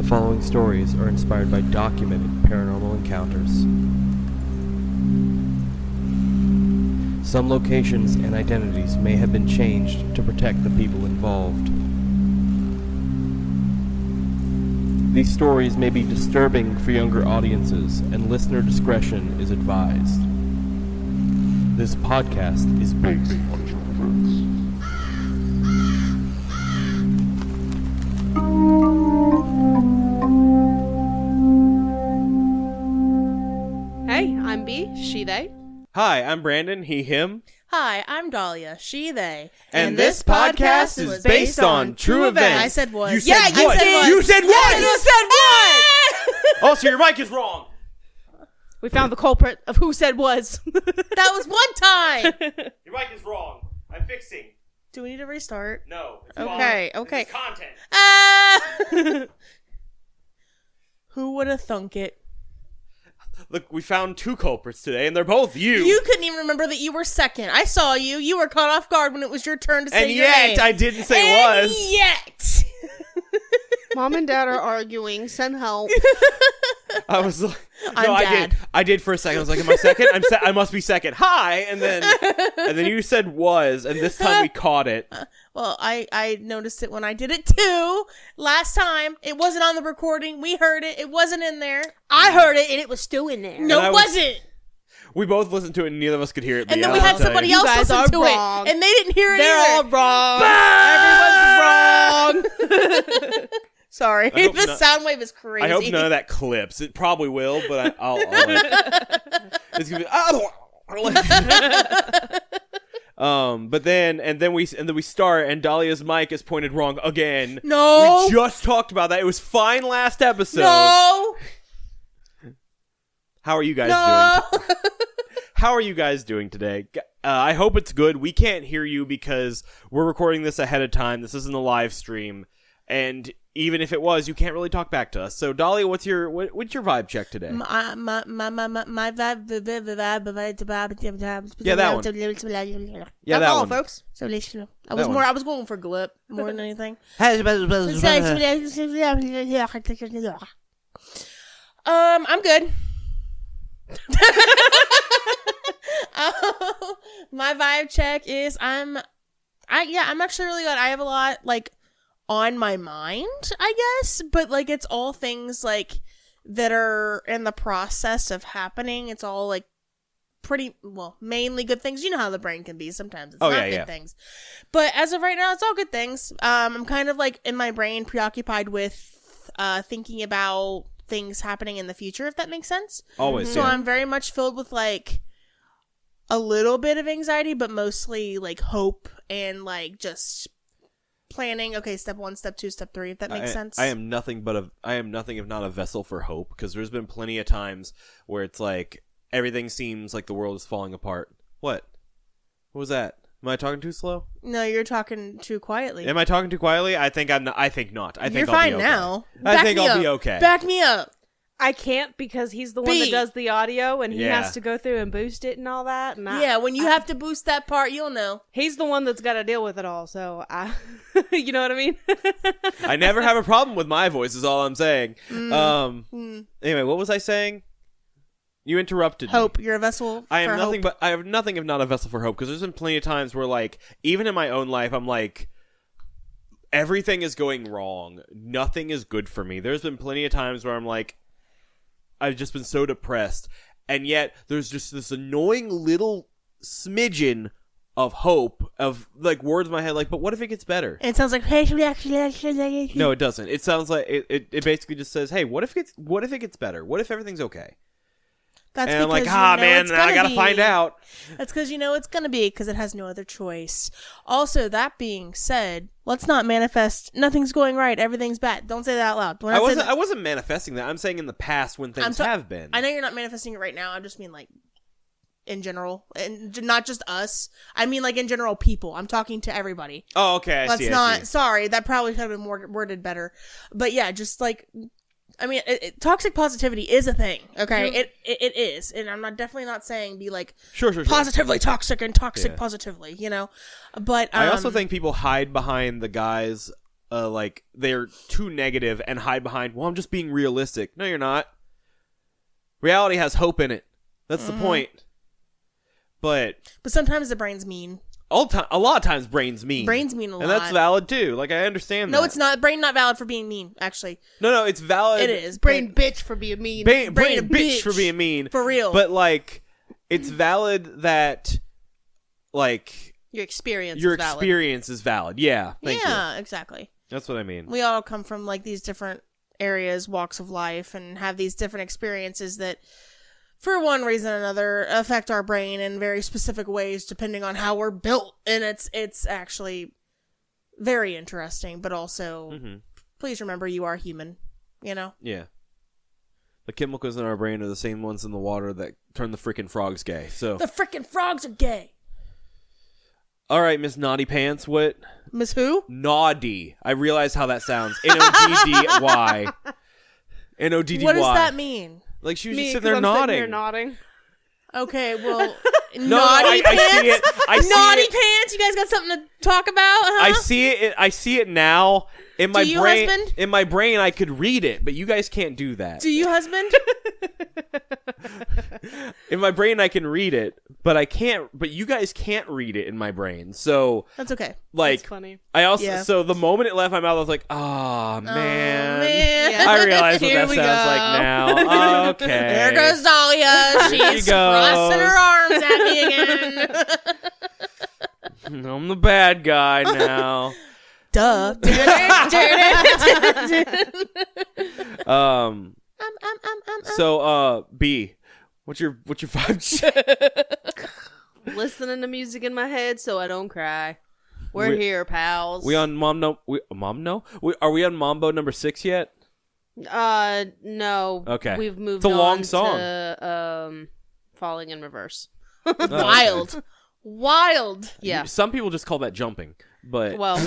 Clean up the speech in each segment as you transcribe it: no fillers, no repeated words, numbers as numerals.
The following stories are inspired by documented paranormal encounters. Some locations and identities may have been changed to protect the people involved. These stories may be disturbing for younger audiences, and listener discretion is advised. This podcast is based on true events. Hey, I'm B, she, they. Hi, I'm Brandon, he, him. Hi, I'm Dalia, she, they. And this podcast is based on true events. I said was. You said what? You said was. You said what? You said what? Oh, so your mic is wrong. We found the culprit of who said was. That was one time. Your mic is wrong. I'm fixing. Do we need to restart? No. It's Okay, fine. okay. It's content. Who would have thunk it? Look, we found two culprits today, and they're both you. You couldn't even remember that you were second. I saw you. You were caught off guard when it was your turn to say And your name. yet, I didn't say and was. yet. Mom and Dad are arguing. Send help. I was like, I'm I Dad. did. I did for a second. I was like, am I second? I must be second. Hi, and then you said was, and this time we caught it. Well, I noticed it when I did it too. Last time, it wasn't on the recording. We heard it. It wasn't in there. I heard it, and it was still in there. No, And it wasn't. We both listened to it, and neither of us could hear it. And then yeah, we I'll had tell somebody you. else You guys listen are to wrong. it, and they didn't hear it They're either. all wrong. Everyone's wrong. Sorry, I hope the not- sound wave is crazy. I hope none of that clips. It probably will, but I'll it's gonna be. But then we start, and Dalia's mic is pointed wrong again. No. We just talked about that. It was fine last episode. No. How are you guys No. doing? How are you guys doing today? I hope it's good. We can't hear you because we're recording this ahead of time. This isn't a live stream, and even if it was, you can't really talk back to us. So, Dalia, what's your vibe check today? My vibe. Yeah, that one. Yeah, That's that all, one. folks. I one. was going for glip more than anything. I'm good. My vibe check is I'm actually really good. I have a lot on my mind, I guess, but it's all things that are in the process of happening. It's all pretty mainly good things. You know how the brain can be sometimes. It's not good things, but as of right now, it's all good things. I'm kind of in my brain preoccupied with thinking about things happening in the future, if that makes sense. Always. So Yeah. I'm very much filled with a little bit of anxiety, but mostly hope and just planning. Okay, step 1, step 2, step 3, if that makes sense. I am nothing if not a vessel for hope, because there's been plenty of times where it's everything seems like the world is falling apart. What was that? Am I talking too slow? No, you're talking too quietly. Am I talking too quietly? I think I'm not. I think not. I think You're I'll fine be okay. now. I think I'll be okay. Back me up. I can't because he's the one B. that does the audio, and he Yeah. has to go through and boost it and all that. And Yeah, when you have to boost that part, you'll know. he's the one that's got to deal with it all. So you know what I mean? I never have a problem with my voice, is all I'm saying. Anyway, what was I saying? You interrupted me. Hope. You're a vessel I am for nothing hope. but I have nothing if not a vessel for hope, because there's been plenty of times where even in my own life I'm everything is going wrong. Nothing is good for me. There's been plenty of times where I'm I've just been so depressed, and yet there's just this annoying little smidgen of hope of words in my head but what if it gets better? And it sounds like No, it doesn't. It sounds like it basically just says, hey, what if it gets better? What if everything's okay? That's And I'm because man, it's now I gonna gotta be. find out. That's because it's going to be, because it has no other choice. Also, that being said, let's not manifest nothing's going right, everything's bad. Don't say that out loud. When say I wasn't manifesting that. I'm saying in the past when things have been. I know you're not manifesting it right now. I just mean in general, and not just us. I mean in general people. I'm talking to everybody. Oh, okay. I see. Sorry, that probably could have been more worded better. But yeah, just toxic positivity is a thing. Okay, it is, and I'm definitely not saying be Sure. positively toxic and toxic positively. But I also think people hide behind the guise like they're too negative and hide behind, well, I'm just being realistic. No, you're not. Reality has hope in it. That's the point. But sometimes the brain's mean. a lot of times brains mean. Brains mean a lot. And that's valid too. Like, I understand that. No, it's not. Brain not valid for being mean, actually. No, it's valid. It is. Brain bitch for being mean. Brain Brain bitch for bitch. being mean. For real. But, like, it's valid that, like, Your experience your is valid. experience is valid. Yeah. Thank you. Exactly. That's what I mean. We all come from, like, these different areas, walks of life, and have these different experiences that, for one reason or another, affect our brain in very specific ways depending on how we're built. And it's actually very interesting, but also, please remember you are human, you know? Yeah. The chemicals in our brain are the same ones in the water that turn the freaking frogs gay. So, The freaking frogs are gay. all right, Miss Naughty Pants, what? Miss who? Naughty. I realize how that sounds. N-O-D-D-Y. N-O-D-D-Y. What does that mean? Like, she was Me, just sitting 'cause there I'm nodding. Sitting here nodding. Okay, well, No, naughty pants? I see it. Naughty pants? You guys got something to talk about, huh? I see it now. In my Do you, brain, husband? in my brain, I could read it, but you guys can't do that. Do you, husband? In my brain, I can read it, but I can't. But you guys can't read it in my brain. So, That's okay. like, That's funny. I also. Yeah. So the moment it left my mouth, I was like, "Ah, man." man. Yeah. I realize what Here that we sounds go. like now. Okay. There goes Dalia. She's she goes. crossing her arms at me again. I'm the bad guy now. Duh. So, B, what's your 5? Listening to music in my head so I don't cry. We're We- here, pals. We on Are we on Mambo number 6 yet? No. Okay. We've moved It's a long on song. to Falling in Reverse. Wild. Wild. Yeah. Some people just call that jumping, but Well,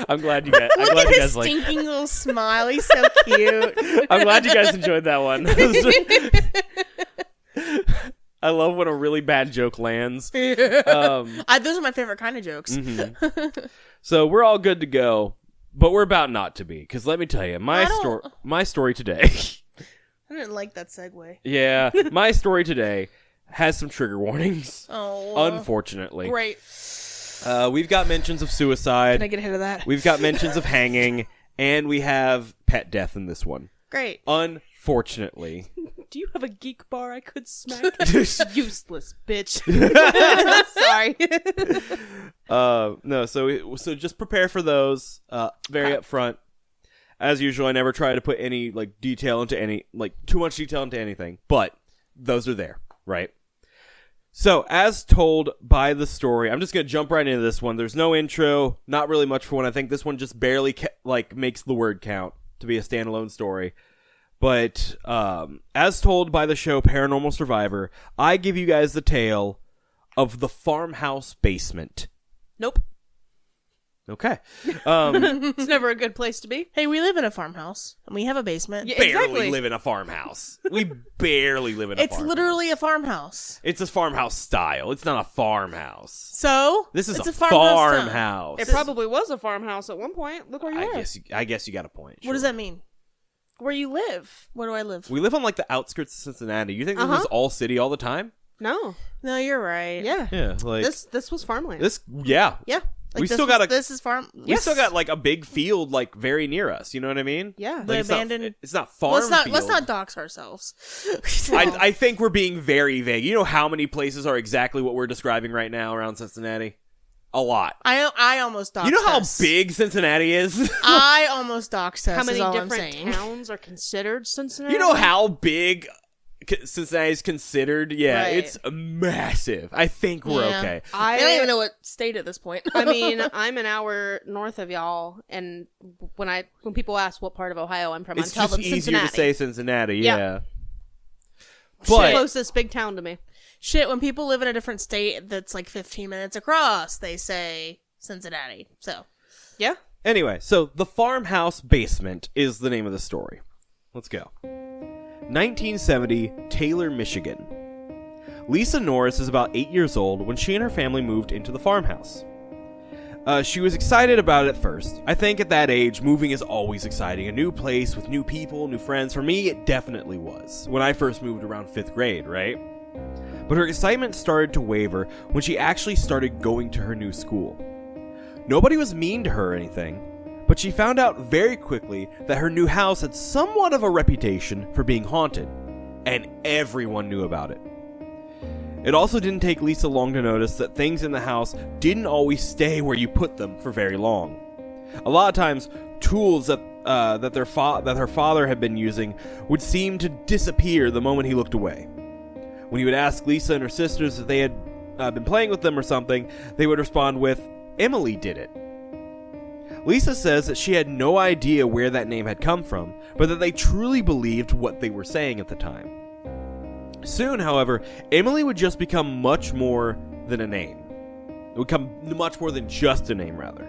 I'm glad you guys. I'm Look glad at you his guys like. stinking little smile. He's so cute. I'm glad you guys enjoyed that one. I love when a really bad joke lands. Those are my favorite kind of jokes. So we're all good to go, but we're about not to be. Because let me tell you, my story today. I didn't like that segue. Yeah, my story today has some trigger warnings. Oh. Unfortunately, Great. we've got mentions of Can I suicide. get ahead of that? We've got mentions of hanging, and we have pet death in this one. Great. Unfortunately. do you have a geek bar I could smack? Useless bitch. Sorry. No, so just prepare for those. Very upfront. As usual, I never try to put any detail into too much detail into anything, but those are there, right? So, as told by the story, I'm just gonna jump right into this one. There's no intro, not really much for one. I think this one just barely makes the word count to be a standalone story. But as told by the show Paranormal Survivor, I give you guys the tale of the farmhouse basement. Nope. Okay. It's never a good place to be. Hey, we live in a farmhouse, and we have a basement. Yeah, Barely exactly. live in a farmhouse. We barely live in a It's farmhouse. literally a farmhouse. It's a farmhouse style. It's not a farmhouse. So? This is it's a farmhouse. farmhouse. It probably was a farmhouse at one point. Look where you are. I guess you got a point. What does that mean? Where you live. Where do I live? We live on the outskirts of Cincinnati. You think this is all city all the time? No. No, you're right. Yeah. Yeah, This was farmland. yeah. Yeah. We still got This is farm. we still got a big field very near us. You know what I mean? Yeah. The It's not- abandoned. it's not farm. Let's not field. dox ourselves. I think we're being very vague. You know how many places are exactly what we're describing right now around Cincinnati? A lot. I almost doxed You know how us. big Cincinnati is? I almost doxed us. How many is all different I'm saying. towns are considered Cincinnati? You know how big Cincinnati is considered? Yeah, Right. it's massive. I think we're Yeah. okay. I don't even know what state at this point. I mean, I'm an hour north of y'all, and when people ask what part of Ohio I'm from, It's I tell just them easier Cincinnati. to say Cincinnati, Yeah. yeah. It's the But closest big town to me. Shit, when people live in a different state that's 15 minutes across, they say Cincinnati. So, Yeah. anyway, so the farmhouse basement is the name of the story. Let's go. 1970, Taylor, Michigan. Lisa Norris is about 8 years old when she and her family moved into the farmhouse. She was excited about it at first. I think at that age, moving is always exciting. A new place with new people, new friends. For me, it definitely was. When I first moved around 5th grade, right? But her excitement started to waver when she actually started going to her new school. Nobody was mean to her or anything, but she found out very quickly that her new house had somewhat of a reputation for being haunted, and everyone knew about it. It also didn't take Lisa long to notice that things in the house didn't always stay where you put them for very long. A lot of times, tools that her father had been using would seem to disappear the moment he looked away. When he would ask Lisa and her sisters if they had been playing with them or something, they would respond with, "Emily did it." Lisa says that she had no idea where that name had come from, but that they truly believed what they were saying at the time. Soon, however, Emily would just become much more than a name. It would become much more than just a name, rather.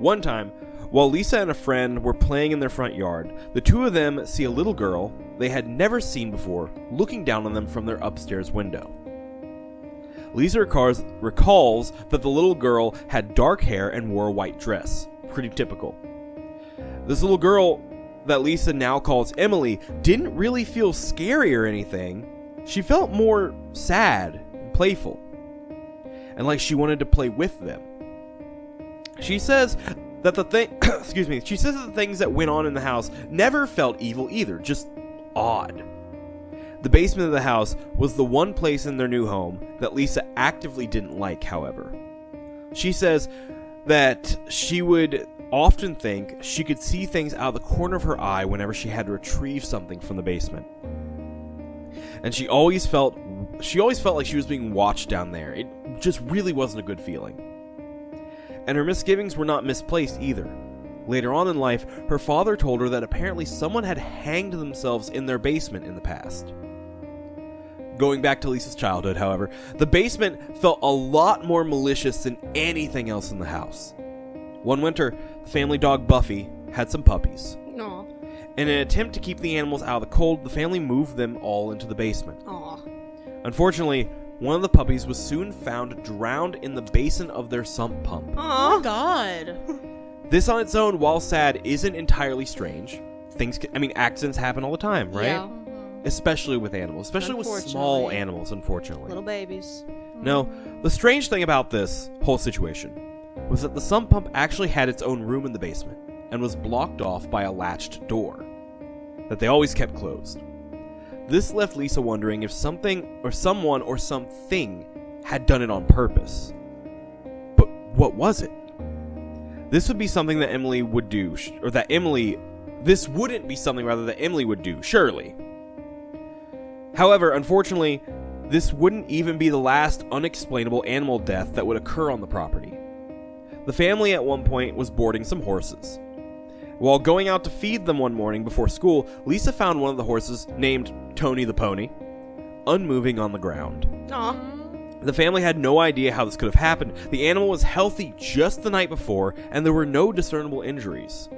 One time, while Lisa and a friend were playing in their front yard, the two of them see a little girl they had never seen before looking down on them from their upstairs window. Lisa recalls that the little girl had dark hair and wore a white dress. Pretty typical. This little girl that Lisa now calls Emily didn't really feel scary or anything. She felt more sad and playful, and like she wanted to play with them. She says that the things that went on in the house never felt evil either, just odd. The basement of the house was the one place in their new home that Lisa actively didn't like, however. She says that she would often think she could see things out of the corner of her eye whenever she had to retrieve something from the basement. And she always felt like she was being watched down there. It just really wasn't a good feeling. And her misgivings were not misplaced either. Later on in life, her father told her that apparently someone had hanged themselves in their basement in the past. Going back to Lisa's childhood, however, the basement felt a lot more malicious than anything else in the house. One winter, the family dog Buffy had some puppies. Aw. In an attempt to keep the animals out of the cold, the family moved them all into the basement. Aw. Unfortunately, one of the puppies was soon found drowned in the basin of their sump pump. Oh God. This on its own, while sad, isn't entirely strange. Accidents happen all the time, right? Yeah. Especially with animals, especially with small animals, unfortunately. Little babies. No, the strange thing about this whole situation was that the sump pump actually had its own room in the basement and was blocked off by a latched door that they always kept closed. This left Lisa wondering if something or someone or something had done it on purpose. But what was it? This would be something that Emily would do, this wouldn't be something rather that Emily would do, surely. However, unfortunately, this wouldn't even be the last unexplainable animal death that would occur on the property. The family at one point was boarding some horses. While going out to feed them one morning before school, Lisa found one of the horses, named Tony the Pony, unmoving on the ground. Aw. The family had no idea how this could have happened. The animal was healthy just the night before, and there were no discernible injuries.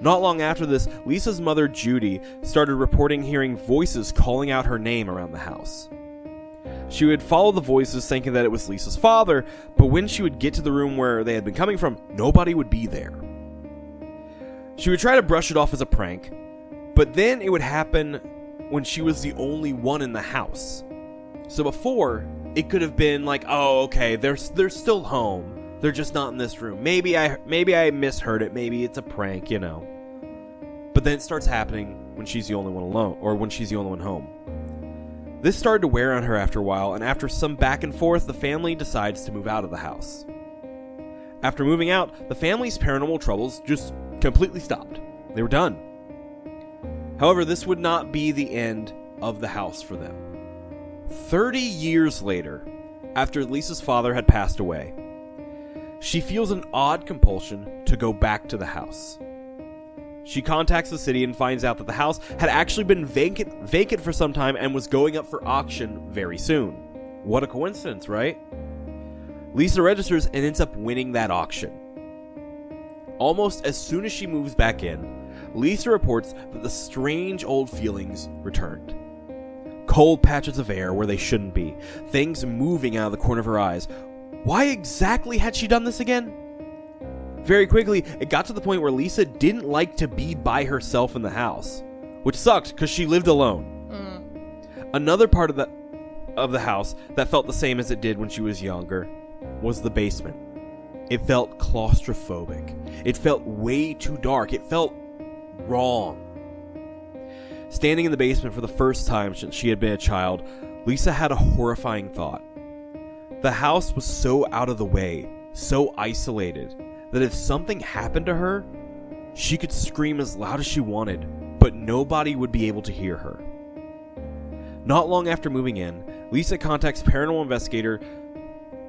Not long after this, Lisa's mother, Judy, started reporting hearing voices calling out her name around the house. She would follow the voices thinking that it was Lisa's father, but when she would get to the room where they had been coming from, nobody would be there. She would try to brush it off as a prank, but then it would happen when she was the only one in the house. So before, it could have been like, oh, okay, they're still home. They're just not in this room. Maybe I misheard it. Maybe it's a prank, you know. But then it starts happening when she's the only one alone, or when she's the only one home. This started to wear on her after a while, and after some back and forth, the family decides to move out of the house. After moving out, the family's paranormal troubles just completely stopped. They were done. However, this would not be the end of the house for them. 30 years later, after Lisa's father had passed away, she feels an odd compulsion to go back to the house. She contacts the city and finds out that the house had actually been vacant for some time and was going up for auction very soon. What a coincidence, right? Lisa registers and ends up winning that auction. Almost as soon as she moves back in, Lisa reports that the strange old feelings returned. cold patches of air where they shouldn't be, things moving out of the corner of her eyes. Why exactly had she done this again? Very quickly, it got to the point where Lisa didn't like to be by herself in the house, which sucked because she lived alone. Another part of the house that felt the same as it did when she was younger was the basement. It felt claustrophobic. It felt way too dark. It felt wrong. Standing in the basement for the first time since she had been a child, Lisa had a horrifying thought. The house was so out of the way, so isolated, that if something happened to her, she could scream as loud as she wanted, but nobody would be able to hear her. Not long after moving in, Lisa contacts paranormal investigator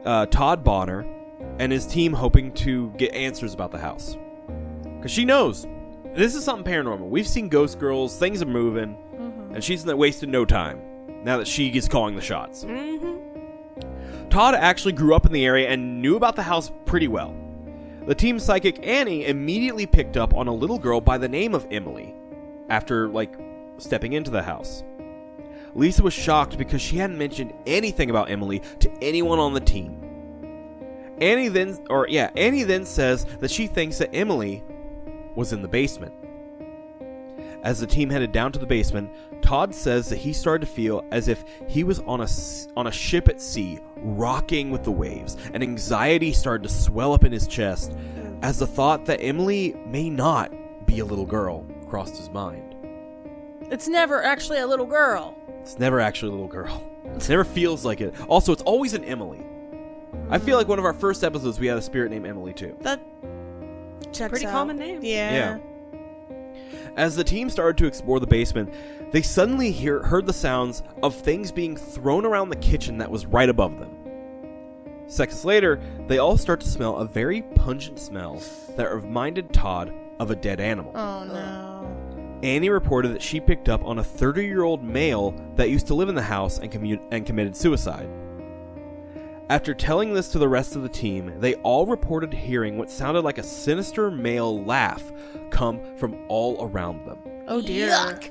Todd Bonner and his team, hoping to get answers about the house. Because she knows this is something paranormal. We've seen ghost girls, things are moving, and she's not wasting no time now that she is calling the shots. Todd actually grew up in the area and knew about the house pretty well. The team's psychic Annie immediately picked up on a little girl by the name of Emily after, stepping into the house. Lisa was shocked because she hadn't mentioned anything about Emily to anyone on the team. Annie then says that she thinks that Emily was in the basement. As the team headed down to the basement, Todd says that he started to feel as if he was on a ship at sea, rocking with the waves, and anxiety started to swell up in his chest as the thought that Emily may not be a little girl crossed his mind. It's never actually a little girl. It's never actually a little girl. It never feels like it. Also, it's always an Emily. I feel like one of our first episodes we had a spirit named Emily too. That checks Pretty out. common name. Yeah. As the team started to explore the basement, they suddenly heard the sounds of things being thrown around the kitchen that was right above them. Seconds later, they all start to smell a very pungent smell that reminded Todd of a dead animal. Oh no. Annie reported that she picked up on a 30-year-old male that used to live in the house and committed suicide. After telling this to the rest of the team, they all reported hearing what sounded like a sinister male laugh come from all around them. Oh dear. Yuck.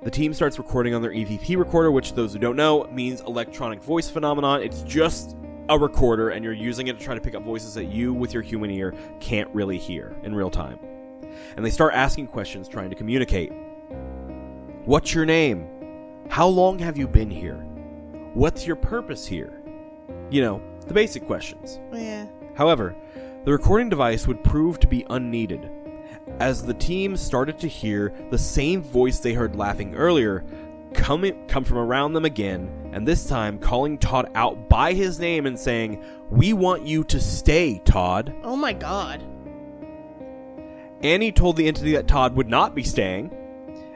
The team starts recording on their EVP recorder, which, those who don't know, means electronic voice phenomenon. It's just a recorder, and you're using it to try to pick up voices that you, with your human ear, can't really hear in real time. And they start asking questions, trying to communicate. What's your name? How long have you been here? What's your purpose here? You know, the basic questions. Yeah. However, the recording device would prove to be unneeded, as the team started to hear the same voice they heard laughing earlier come from around them again, and this time calling Todd out by his name and saying, "We want you to stay, Todd." Oh my god. Annie told the entity that Todd would not be staying,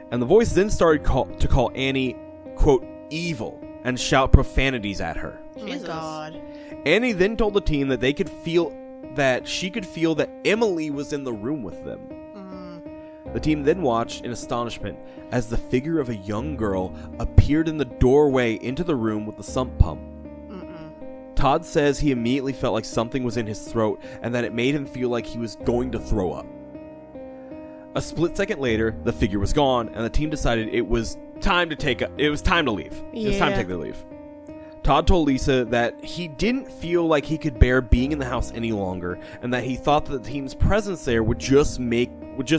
and the voice then started to call Annie, quote, evil, and shout profanities at her. Oh my Jesus. god. Annie then told the team that she could feel that Emily was in the room with them. The team then watched in astonishment as the figure of a young girl appeared in the doorway into the room with the sump pump. Todd says he immediately felt like something was in his throat and that it made him feel like he was going to throw up. A split second later, the figure was gone, and the team decided it was time to leave. It was time to take their leave. Todd told Lisa that he didn't feel like he could bear being in the house any longer, and that he thought that the team's presence there would just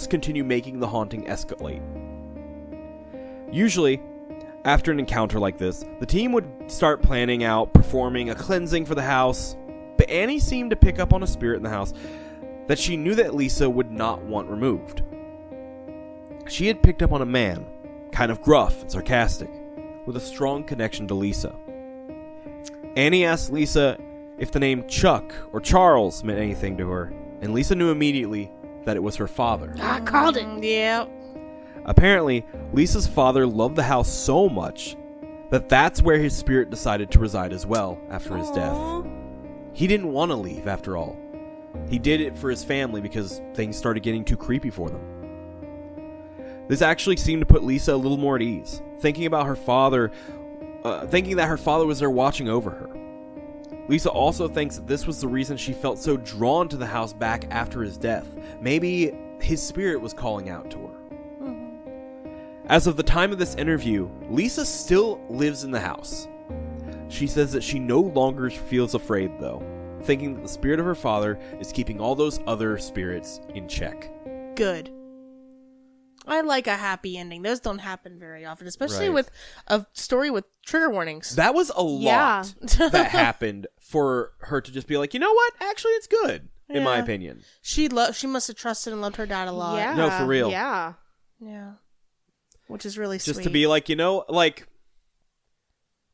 continue making the haunting escalate. Usually, after an encounter like this, the team would start planning out performing a cleansing for the house, but Annie seemed to pick up on a spirit in the house that she knew that Lisa would not want removed. She had picked up on a man, kind of gruff and sarcastic, with a strong connection to Lisa. Annie asked Lisa if the name Chuck or Charles meant anything to her, and Lisa knew immediately that it was her father. I called it. Yeah. Apparently, Lisa's father loved the house so much that that's where his spirit decided to reside as well after his death. He didn't want to leave, after all. He did it for his family because things started getting too creepy for them. This actually seemed to put Lisa a little more at ease, thinking that her father was there watching over her. Lisa also thinks that this was the reason she felt so drawn to the house back after his death. Maybe his spirit was calling out to her. As of the time of this interview, Lisa still lives in the house. She says that she no longer feels afraid, though, thinking that the spirit of her father is keeping all those other spirits in check. Good. I like a happy ending. Those don't happen very often, especially Right. with a story with trigger warnings. That was a lot that happened for her to just be like, you know what? Actually, it's good, in my Yeah. opinion. She must have trusted and loved her dad a lot. Yeah. No, for real. Yeah. Yeah. Which is really Just sweet. to be like, you know, like...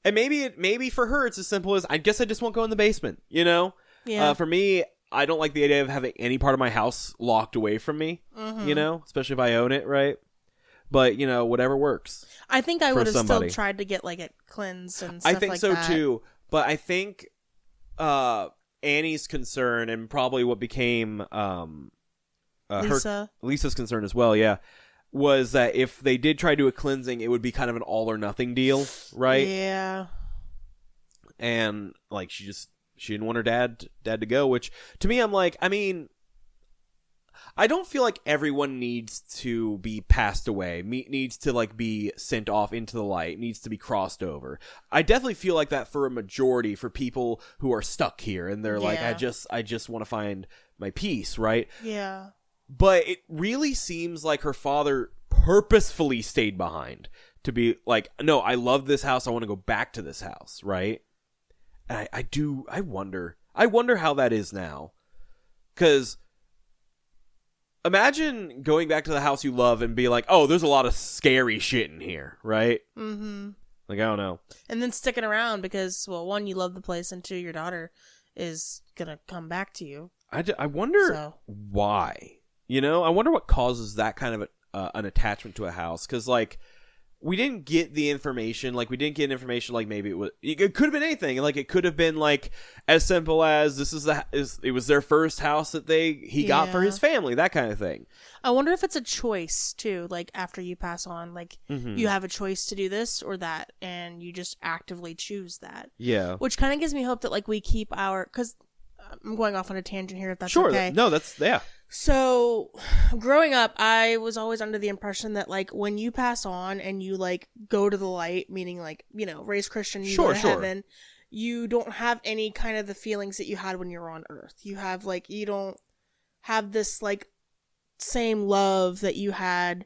And maybe for her, it's as simple as, I guess I just won't go in the basement, you know? Yeah. For me, I don't like the idea of having any part of my house locked away from me, you know? Especially if I own it, right? But, you know, whatever works. I think I for would have somebody. still tried to get like it cleansed and stuff I think like so that. too. But I think Annie's concern, and probably what became Lisa's concern as well, yeah, was that if they did try to do a cleansing, it would be kind of an all or nothing deal, right? Yeah. And like she didn't want her dad to go, which to me, I'm like, I mean, I don't feel like everyone needs to be passed away, needs to like be sent off into the light, needs to be crossed over. I definitely feel like that for a majority, for people who are stuck here and they're like, I just want to find my peace, right? Yeah. But it really seems like her father purposefully stayed behind to be like, no, I love this house. I want to go back to this house, right? And I wonder how that is now. Because imagine going back to the house you love and be like, oh, there's a lot of scary shit in here, right? Mm-hmm. Like, I don't know. And then sticking around because, well, one, you love the place, and two, your daughter is gonna come back to you. I wonder why. You know, I wonder what causes that kind of an attachment to a house. Because, like, we didn't get the information. Like, we didn't get information. Like, maybe it could have been anything. Like, it could have been like as simple as it was their first house that he got for his family. That kind of thing. I wonder if it's a choice too. Like after you pass on, like you have a choice to do this or that, and you just actively choose that. Yeah. Which kind of gives me hope that like we keep because I'm going off on a tangent here. If that's sure. okay. No, that's So, growing up, I was always under the impression that, like, when you pass on and you, like, go to the light, meaning, like, you know, raised Christian, you go to heaven, you don't have any kind of the feelings that you had when you were on earth. You have, like, you don't have this, like, same love that you had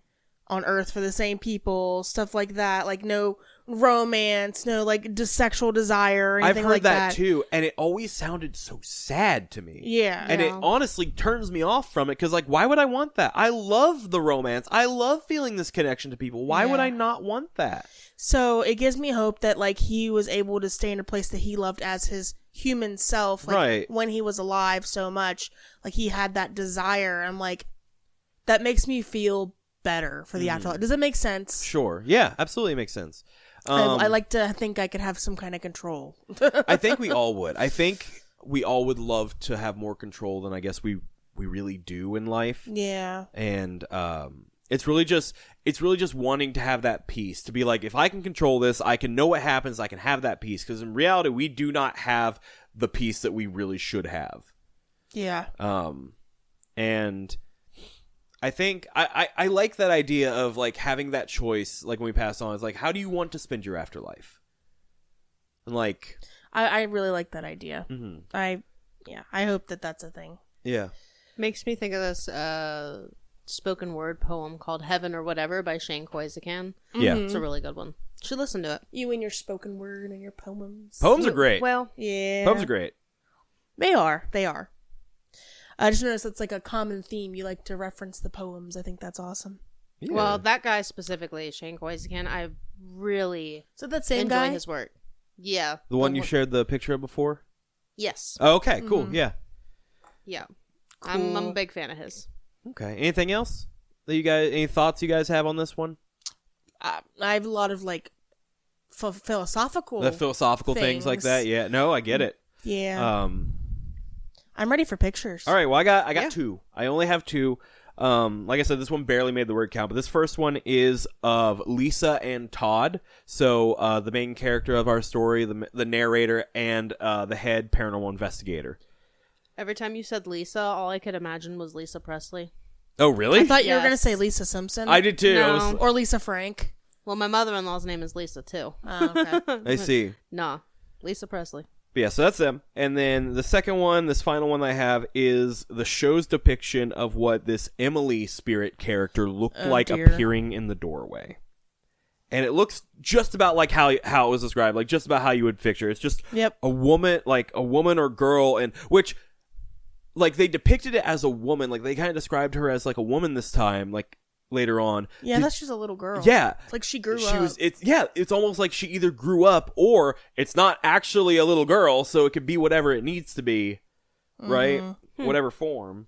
on earth for the same people, stuff like that. Like, no romance, no, like, sexual desire or anything like that. I've heard that, too, and it always sounded so sad to me. Yeah. And it honestly turns me off from it, because, like, why would I want that? I love the romance. I love feeling this connection to people. Why would I not want that? So, it gives me hope that, like, he was able to stay in a place that he loved as his human self, like, when he was alive so much. Like, he had that desire. I'm like, that makes me feel better for the afterlife. Does it make sense? Sure. Yeah, absolutely makes sense. I like to think I could have some kind of control. I think we all would. I think we all would love to have more control than I guess we really do in life. Yeah. And it's really just wanting to have that peace, to be like, if I can control this, I can know what happens, I can have that peace, because in reality we do not have the peace that we really should have. Yeah. And I think I like that idea of like having that choice, like when we pass on, it's like, how do you want to spend your afterlife? And like, I really like that idea. Mm-hmm. I hope that that's a thing. Yeah. Makes me think of this spoken word poem called Heaven or Whatever by Shane Koizakan. Yeah. It's a really good one. Should listen to it. You and your spoken word and your poems. Poems are great. Well, yeah. Poems are great. They are. I just noticed that's like a common theme. You like to reference the poems. I think that's awesome. Yeah. Well, that guy specifically, Shane Koizakan, I really So that same enjoy guy? his work. Yeah. the one you shared the picture of before? Yes. Oh, okay, cool. Yeah. Yeah. Cool. I'm a big fan of his. Okay. Anything else that any thoughts you guys have on this one? I have a lot of like philosophical The philosophical things like that? Yeah. No, I get it. Yeah. I'm ready for pictures. All right. Well, I got two. I only have two. Like I said, this one barely made the word count, but this first one is of Lisa and Todd. So the main character of our story, the narrator, and the head paranormal investigator. Every time you said Lisa, all I could imagine was Lisa Presley. Oh, really? I thought you were Yes. going to say Lisa Simpson. I did too. No. Or Lisa Frank. Well, my mother-in-law's name is Lisa, too. Oh, okay. I see. Nah, Lisa Presley. But yeah, so that's them. And then the second one, this final one I have, is the show's depiction of what this Emily spirit character looked like dear. appearing in the doorway. And it looks just about like how it was described, like just about how you would picture. It's just Yep. a woman or girl, and which, like, they depicted it as a woman. Like, they kind of described her as like a woman this time, like later on. Yeah, that's just a little girl. Yeah. It's like she grew up. It's almost like she either grew up or it's not actually a little girl, so it could be whatever it needs to be, right? Whatever form.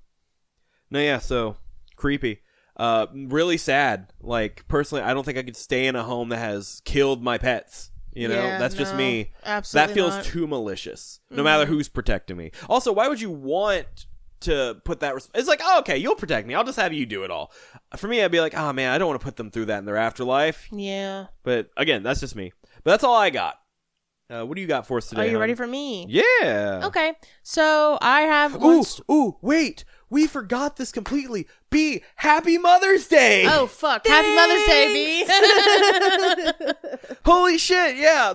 No, yeah, so creepy. Really sad. Like, personally, I don't think I could stay in a home that has killed my pets. You know, Yeah, that's just no, me. absolutely That feels not. too malicious, no matter who's protecting me. Also, why would you want to put that? It's like, oh, okay, you'll protect me. I'll just have you do it all. For me, I'd be like, oh man, I don't want to put them through that in their afterlife. Yeah. But again, that's just me. But that's all I got. What do you got for us today? Are you hon? ready for me? Yeah. Okay. So I have Ooh, wait. We forgot this completely. B, Happy Mother's Day. Oh fuck. Happy Mother's Day, B. Holy shit. Yeah.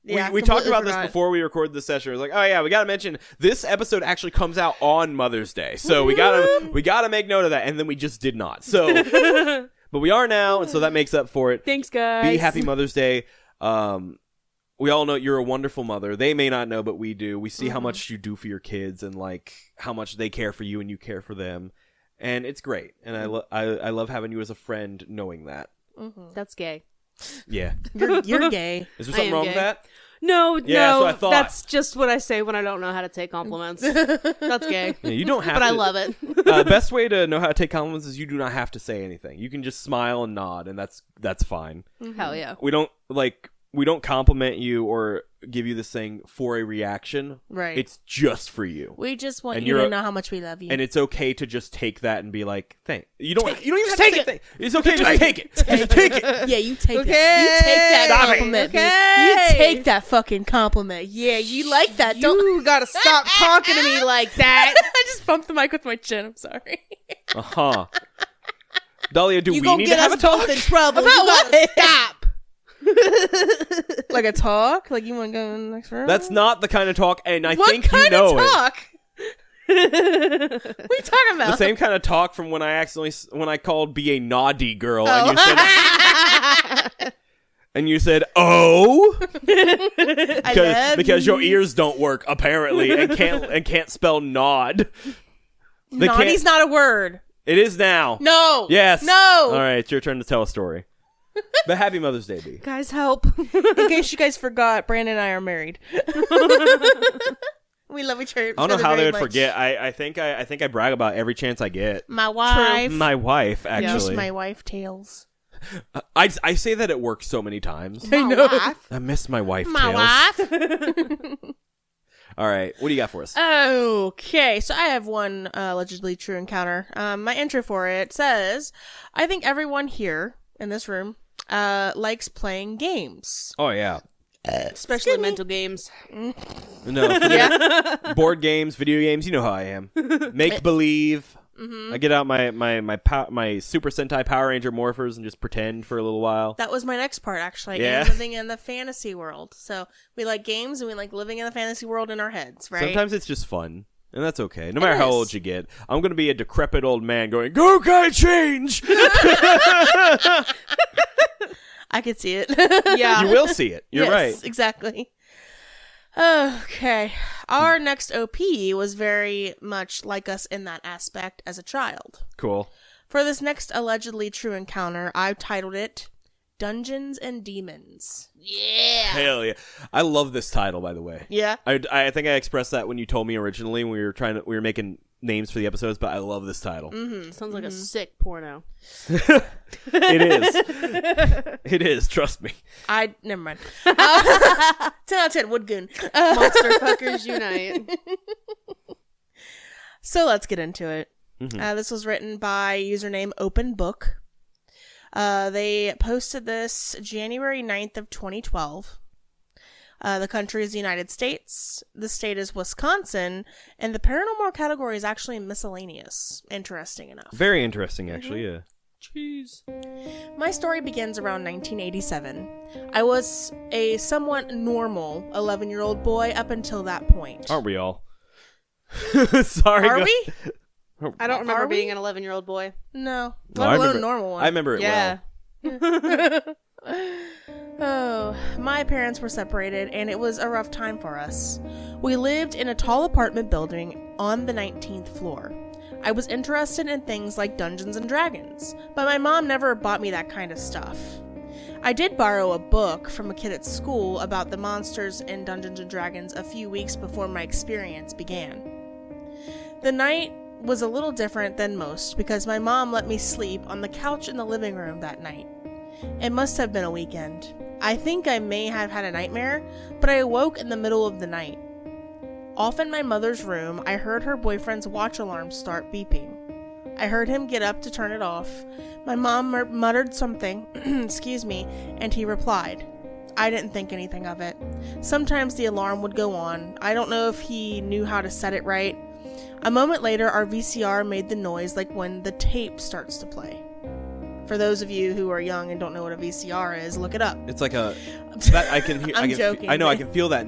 Yeah, we talked completely about forgot. this before we recorded this session. It was like, oh yeah, we got to mention this episode actually comes out on Mother's Day. So we got to make note of that, and then we just did not. So but we are now, and so that makes up for it. Thanks, guys. Be Happy Mother's Day. We all know you're a wonderful mother. They may not know, but we do. We see how much you do for your kids and like how much they care for you and you care for them. And it's great. And I love having you as a friend knowing that. That's gay. Yeah. You're gay. Is there I something am wrong gay. with that? No, Yeah, that's what I thought. that's just what I say when I don't know how to take compliments. That's gay. Yeah, you don't have But to. I love it. Best way to know how to take compliments is you do not have to say anything. You can just smile and nod, and that's fine. Hell yeah. We don't compliment you or give you this thing for a reaction. Right. It's just for you. We just want And you you're to a- know how much we love you. And it's okay to just take that and be like, thank. You don't even have to Take say it. thank. It's okay to just take it. Just take it. Yeah, you take Okay. that. You take that Stop it. compliment. B. Okay. You take that fucking compliment. Yeah, you like that, don't You gotta stop talking to me like that. I just bumped the mic with my chin. I'm sorry. Uh-huh. Dalia, do You we gonna need get to have us a talk? both in trouble. About You gotta what? Stop. Like a talk? Like you want to go in the next room? That's not the kind of talk, and I what think kind you know of it. talk? What are you talking about? The same kind of talk from when I called B a naughty girl, Oh. and you said, "Oh," I love because your you. ears don't work apparently, and can't spell nod. They Naughty's can't- not a word. It is now. No. Yes. No. All right, it's your turn to tell a story. But happy Mother's Day, B. Guys, help. In case you guys forgot, Brandon and I are married. We love each other. I don't know how they very would much. forget. I think I brag about every chance I get. My wife. My wife, Miss actually. my wife tails. I say that at work so many times. I know. I miss my wife. My Tails. wife. All right, what do you got for us? Okay, so I have one allegedly true encounter. My intro for it says, I think everyone here in this room likes playing games. Oh yeah. Especially mental games. No, for me, board games, video games. You know how I am. Make believe. I get out my Super Sentai Power Ranger morphers and just pretend for a little while. That was my next part, actually. Yeah. And living in the fantasy world. So we like games and we like living in the fantasy world in our heads, right? Sometimes it's just fun, and that's okay. No matter how is. old you get, I'm gonna be a decrepit old man going, "Go, guy, change." I could see it. Yeah. You will see it. You're Yes, right. Exactly. Okay. Our next OP was very much like us in that aspect as a child. Cool. For this next allegedly true encounter, I've titled it Dungeons and Demons. Yeah. Hell yeah! I love this title, by the way. Yeah. I think I expressed that when you told me originally when we were making names for the episodes, but I love this title. Sounds like a sick porno. It is. It is. Trust me. Never mind. 10 out of 10, Wood Goon. Monster fuckers unite. So let's get into it. This was written by username Open Book. They posted this January 9th of 2012. The country is the United States. The state is Wisconsin. And the paranormal category is actually miscellaneous. Interesting enough. Very interesting, actually, yeah. Jeez. My story begins around 1987. I was a somewhat normal 11-year-old boy up until that point. Aren't we all? Sorry. Are we? I don't remember Are we? being an 11-year-old boy. No. No, Let I alone remember- a normal one. I remember it Yeah. well. Oh, my parents were separated and it was a rough time for us. We lived in a tall apartment building on the 19th floor. I was interested in things like Dungeons and Dragons, but my mom never bought me that kind of stuff. I did borrow a book from a kid at school about the monsters in Dungeons and Dragons a few weeks before my experience began. The night was a little different than most because my mom let me sleep on the couch in the living room that night. It must have been a weekend. I think I may have had a nightmare, but I awoke in the middle of the night. Off in my mother's room, I heard her boyfriend's watch alarm start beeping. I heard him get up to turn it off. My mom muttered something, excuse me, and he replied. I didn't think anything of it. Sometimes the alarm would go on. I don't know if he knew how to set it right. A moment later, our VCR made the noise like when the tape starts to play. For those of you who are young and don't know what a VCR is, look it up. It's like a... That I can hear. I'm I can, joking. I know. I can feel that.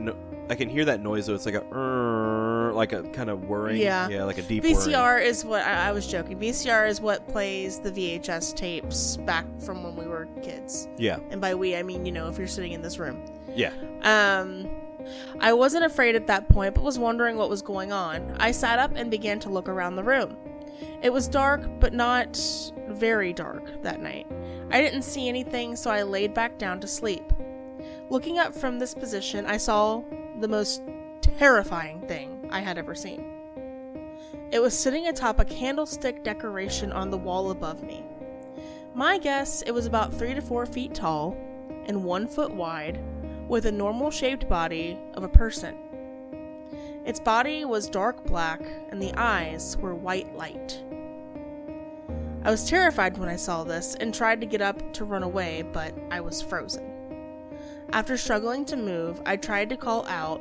I can hear that noise, though. It's like like a kind of whirring. Yeah. Like a deep VCR whirring. is what I was joking. VCR is what plays the VHS tapes back from when we were kids. Yeah. And by we, I mean, if you're sitting in this room. Yeah. I wasn't afraid at that point, but was wondering what was going on. I sat up and began to look around the room. It was dark, but not very dark that night. I didn't see anything, so I laid back down to sleep. Looking up from this position, I saw the most terrifying thing I had ever seen. It was sitting atop a candlestick decoration on the wall above me. My guess, it was about 3 to 4 feet tall and 1 foot wide, with a normal-shaped body of a person. Its body was dark black, and the eyes were white light. I was terrified when I saw this and tried to get up to run away, but I was frozen. After struggling to move, I tried to call out,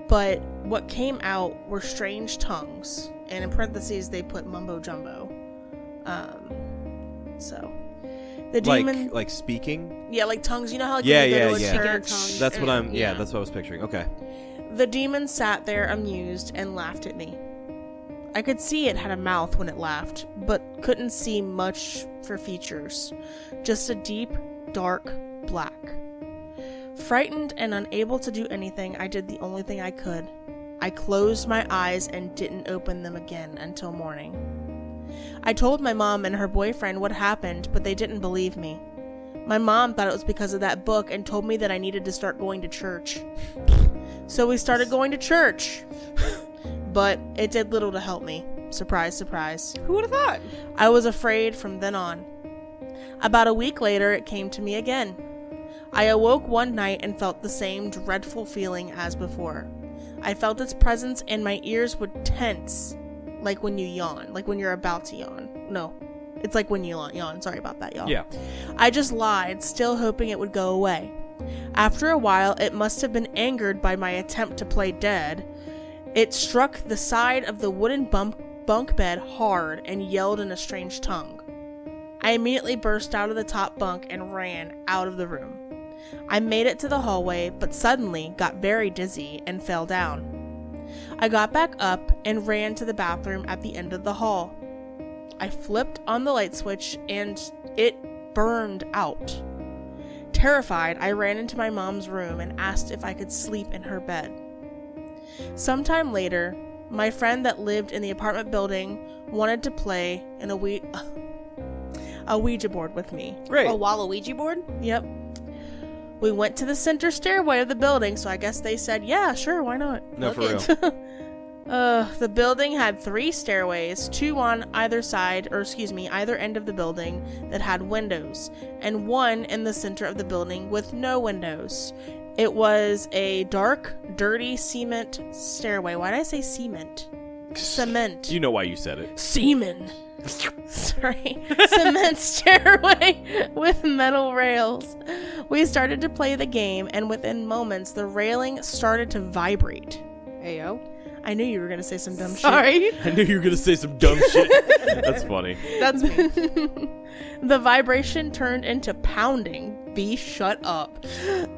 but what came out were strange tongues, and in parentheses they put mumbo jumbo. The demon, like speaking. yeah, like tongues. You know how like Yeah, when you go yeah, to a yeah. church, Tongues. That's what I'm. Yeah, Yeah. that's what I was picturing. Okay. The demon sat there amused and laughed at me. I could see it had a mouth when it laughed, but couldn't see much for features. Just a deep, dark black. Frightened and unable to do anything, I did the only thing I could. I closed my eyes and didn't open them again until morning. I told my mom and her boyfriend what happened, but they didn't believe me. My mom thought it was because of that book and told me that I needed to start going to church. So we started going to church. But it did little to help me. Surprise, surprise. Who would have thought? I was afraid from then on. About a week later, it came to me again. I awoke one night and felt the same dreadful feeling as before. I felt its presence and my ears would tense, like when you yawn, like when you're about to yawn. No, it's like when you yawn. Sorry about that, y'all. Yeah. I just lied, still hoping it would go away. After a while, it must have been angered by my attempt to play dead. It struck the side of the wooden bunk bed hard and yelled in a strange tongue. I immediately burst out of the top bunk and ran out of the room. I made it to the hallway, but suddenly got very dizzy and fell down. I got back up and ran to the bathroom at the end of the hall. I flipped on the light switch and it burned out. Terrified, I ran into my mom's room and asked if I could sleep in her bed. Sometime later, my friend that lived in the apartment building wanted to play in a Ouija board with me. Great. A Waluigi board? Yep. We went to the center stairway of the building, so I guess they said, yeah, sure, why not? No, for Look real. The building had 3 stairways, 2 on either side, either end of the building that had windows, and 1 in the center of the building with no windows. It was a dark, dirty cement stairway. Why did I say cement? cement. You know why you said it. Semen. Sorry. Cement stairway with metal rails. We started to play the game, and within moments, the railing started to vibrate. Ayo. I knew you were going to say some dumb shit. Sorry. I knew you were going to say some dumb shit. That's funny. That's me. The vibration turned into pounding. B, shut up.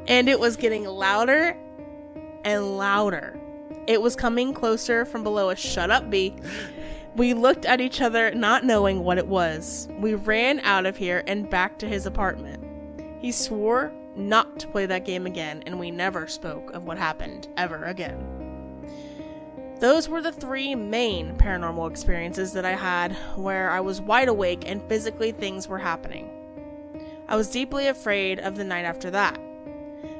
And it was getting louder and louder. It was coming closer from below us. Shut up, B. We looked at each other, not knowing what it was. We ran out of here and back to his apartment. He swore not to play that game again, and we never spoke of what happened ever again. Those were the 3 main paranormal experiences that I had where I was wide awake and physically things were happening. I was deeply afraid of the night after that.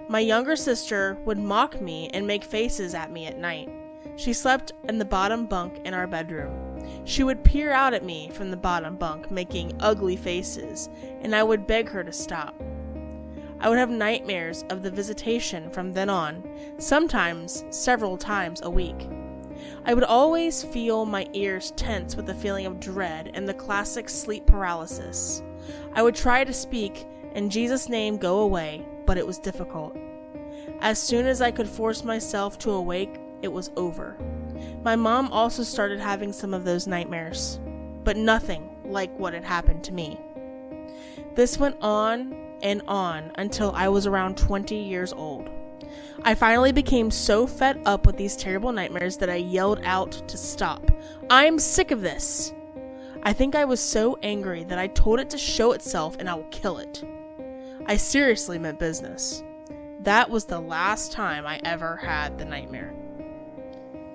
My younger sister would mock me and make faces at me at night. She slept in the bottom bunk in our bedroom. She would peer out at me from the bottom bunk, making ugly faces, and I would beg her to stop. I would have nightmares of the visitation from then on, sometimes several times a week. I would always feel my ears tense with a feeling of dread and the classic sleep paralysis. I would try to speak, in Jesus' name, go away, but it was difficult. As soon as I could force myself to awake, it was over. My mom also started having some of those nightmares, but nothing like what had happened to me. This went on and on until I was around 20 years old. I finally became so fed up with these terrible nightmares that I yelled out to stop. I'm sick of this. I think I was so angry that I told it to show itself and I will kill it. I seriously meant business. That was the last time I ever had the nightmare.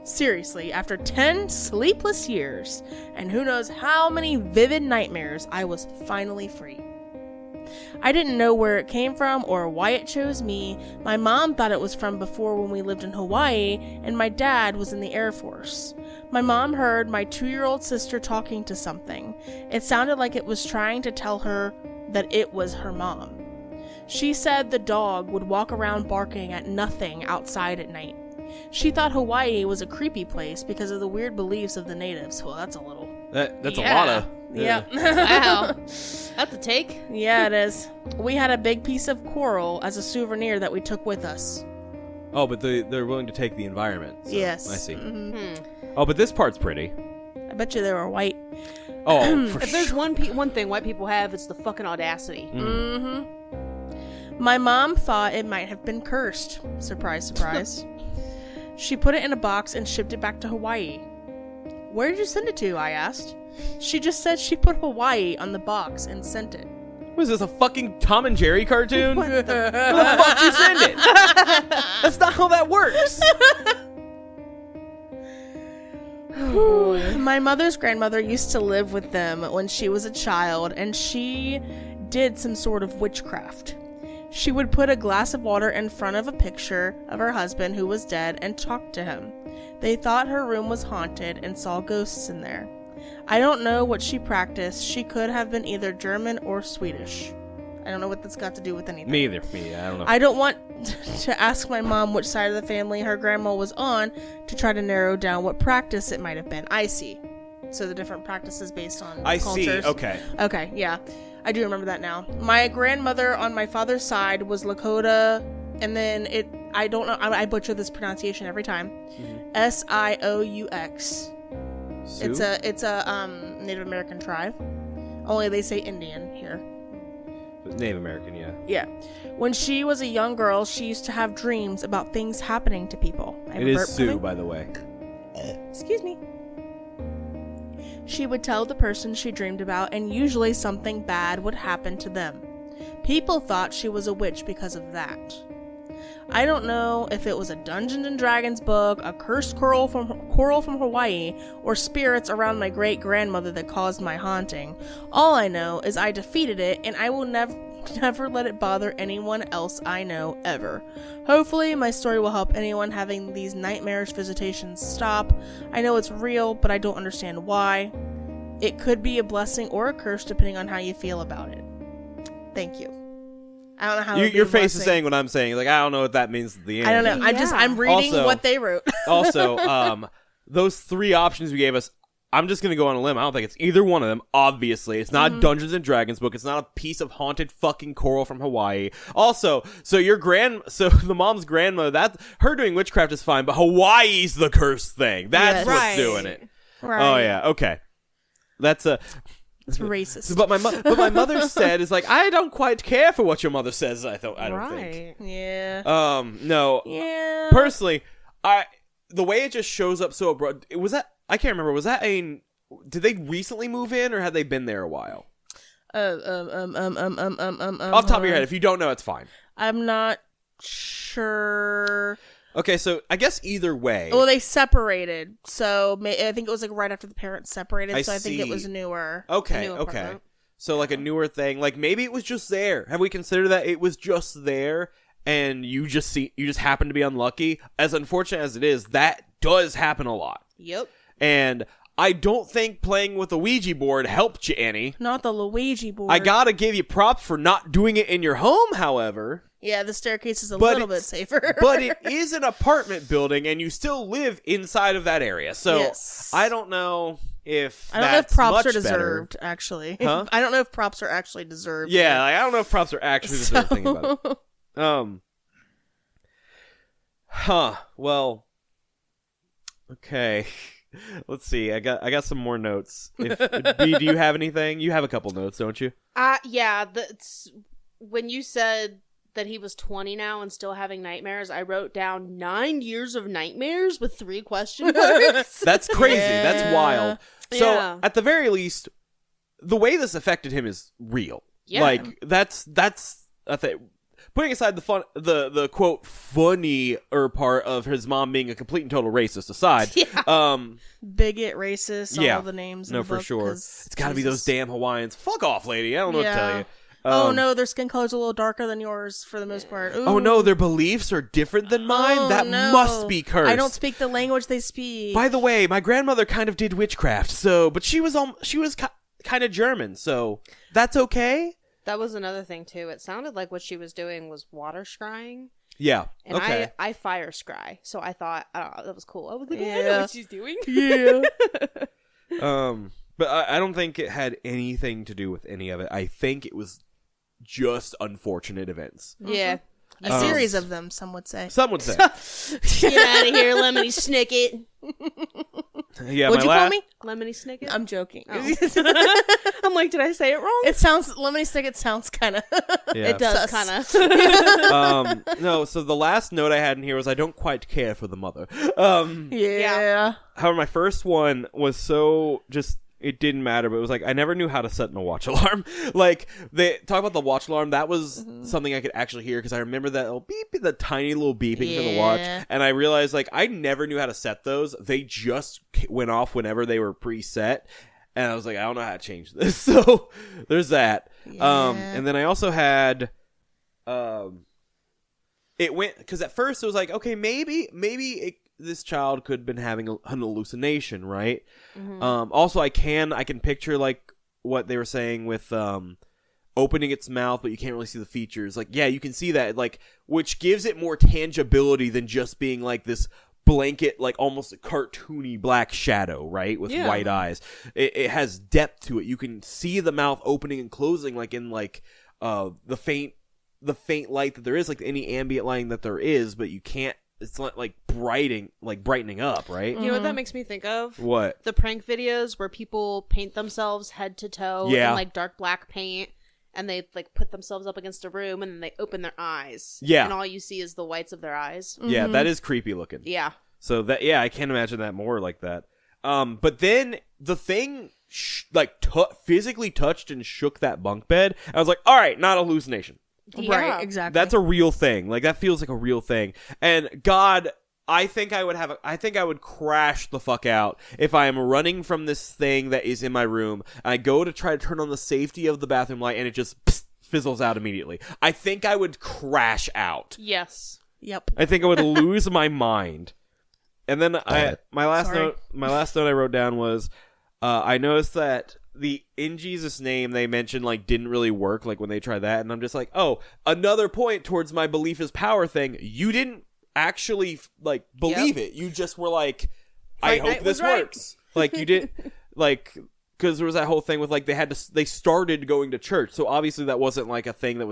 Seriously, after 10 sleepless years and who knows how many vivid nightmares, I was finally free. I didn't know where it came from or why it chose me. My mom thought it was from before when we lived in Hawaii, and my dad was in the Air Force. My mom heard my 2-year-old sister talking to something. It sounded like it was trying to tell her that it was her mom. She said the dog would walk around barking at nothing outside at night. She thought Hawaii was a creepy place because of the weird beliefs of the natives. Well, that's a little. That's Yeah. a lot of. Yeah. Wow. That's a take. Yeah, it is. We had a big piece of coral as a souvenir that we took with us. Oh, but they're willing to take the environment. So Yes. I see. Mm-hmm. Oh, but this part's pretty. I bet you they were white. Oh, for If there's sure. one thing white people have, it's the fucking audacity. Mm-hmm. My mom thought it might have been cursed. Surprise, surprise. She put it in a box and shipped it back to Hawaii. Where did you send it to? I asked. She just said she put Hawaii on the box and sent it. Was this a fucking Tom and Jerry cartoon? What Where the fuck you send it? That's not how that works. My mother's grandmother used to live with them when she was a child, and she did some sort of witchcraft. She would put a glass of water in front of a picture of her husband who was dead and talk to him. They thought her room was haunted and saw ghosts in there. I don't know what she practiced. She could have been either German or Swedish. I don't know what that's got to do with anything. Me either. I don't know. I don't want to ask my mom which side of the family her grandma was on to try to narrow down what practice it might have been. I see. So the different practices based on I cultures. see. Okay. Okay, yeah. I do remember that now. My grandmother on my father's side was Lakota, and then I don't know, I butcher this pronunciation every time. Mm-hmm. Sioux. Sioux? It's a Native American tribe. Only they say Indian here. Native American, yeah. Yeah. When she was a young girl, she used to have dreams about things happening to people. I have It a is burp Sue, coming. by the way. Excuse me. She would tell the person she dreamed about, and usually something bad would happen to them. People thought she was a witch because of that. I don't know if it was a Dungeons and Dragons book, a cursed coral from Hawaii, or spirits around my great-grandmother that caused my haunting. All I know is I defeated it, and I will never let it bother anyone else I know ever. Hopefully my story will help anyone having these nightmarish visitations stop. I know it's real, but I don't understand why. It could be a blessing or a curse depending on how you feel about it. Thank you. I don't know how Your face is saying what I'm saying. Like, I don't know what that means at the end. I don't know. Yeah. I'm reading Also- what they wrote. Also, those 3 options you gave us, I'm just gonna go on a limb. I don't think it's either one of them. Obviously, it's not a Dungeons and Dragons book. It's not a piece of haunted fucking coral from Hawaii. Also, so the mom's grandmother, that her doing witchcraft is fine, but Hawaii's the cursed thing. That's Yes. what's Right. doing it. Right. Oh yeah, okay. That's It's racist. But my mother said is like, I don't quite care for what your mother says. I don't think. Right. Yeah. No. Yeah. Personally, the way it just shows up so abrupt. Was that? I can't remember. Was that did they recently move in or had they been there a while? Off the top of your head, if you don't know, it's fine. I'm not sure. Okay, so I guess either way. Well, they separated, so I think it was like right after the parents separated. I think it was newer. Okay, New okay. apartment. So like a newer thing, like maybe it was just there. Have we considered that it was just there, and you just happen to be unlucky? As unfortunate as it is, that does happen a lot. Yep. And I don't think playing with a Ouija board helped you any. Not the Luigi board. I gotta give you props for not doing it in your home, however. Yeah, the staircase is a little bit safer. But it is an apartment building, and you still live inside of that area. So Yes. I don't know if I don't know if that's props much are better. deserved, actually. Huh? I don't know if props are actually deserved. Yeah, like, I don't know if props are actually deserved thinking about it. Well. Okay. Let's see. I got some more notes. B, do you have anything? You have a couple notes, don't you? Yeah. When you said that he was 20 now and still having nightmares, I wrote down 9 years of nightmares with 3 question marks. That's crazy. Yeah. That's wild. So, Yeah. at the very least, the way this affected him is real. Yeah. Like, that's a thing. Putting aside the quote funnier part of his mom being a complete and total racist aside, Bigot, racist, Yeah. all the names. in no, the for book, sure, 'cause it's got to be those Jesus. damn Hawaiians. Fuck off, lady. I don't know what to tell you. Oh no, their skin color's a little darker than yours for the most part. Ooh. Oh no, their beliefs are different than mine. Oh, That no. must be cursed. I don't speak the language they speak. By the way, my grandmother kind of did witchcraft, but she was kind of German, so that's okay. That was another thing, too. It sounded like what she was doing was water scrying. Yeah. And okay. I fire scry. So I thought, that was cool. I was like, I know Yeah. what she's doing. Yeah. But I don't think it had anything to do with any of it. I think it was just unfortunate events. Yeah. A series of them, some would say. Some would say. Get out of here, Lemony Snicket. Yeah, What'd you call me? Lemony Snicket? I'm joking. Oh. I'm like, did I say it wrong? It sounds Lemony Snicket sounds kind of. Yeah. It does, Sus. kind of. No, so the last note I had in here was I don't quite care for the mother. Yeah. However, my first one was so just, it didn't matter, but it was like, I never knew how to set a watch alarm. Like, they talk about the watch alarm, that was something I could actually hear, because I remember that little beep, the tiny little beeping for the watch, and I realized, like, I never knew how to set those. They just went off whenever they were preset, and I was like, I don't know how to change this. So, there's that. And then I also had, it went, because at first it was like, okay, maybe this child could have been having an hallucination, right? Also, I can picture like what they were saying with opening its mouth, but you can't really see the features. Like, yeah, you can see that, like, which gives it more tangibility than just being like this blanket, like almost a cartoony black shadow, right, with white eyes. It has depth to it. You can see the mouth opening and closing, like in like the faint light that there is, like any ambient lighting that there is, but you can't. It's not like brightening up, right? You know what that makes me think of? What? The prank videos where people paint themselves head to toe in like dark black paint, and they like put themselves up against a room, and then they open their eyes. Yeah. And all you see is the whites of their eyes. Yeah, that is creepy looking. Yeah. So that, I can't imagine that more like that. But then the thing physically touched and shook that bunk bed. I was like, all right, not a hallucination. Yeah. Right, exactly. That's a real thing. Like, that feels like a real thing. And God, I think I would crash the fuck out if I am running from this thing that is in my room. And I go to try to turn on the safety of the bathroom light, and it just fizzles out immediately. I think I would crash out. Yes. Yep. I think I would lose my mind. And then my last note I wrote down was, I noticed that the In Jesus Name they mentioned like didn't really work like when they tried that, and I'm just like, oh, another point towards my belief is power thing. You didn't actually like believe it. You just were like, I Fright hope Night this was right. works. Like you did, like because there was that whole thing with like they started going to church, so obviously that wasn't like a thing that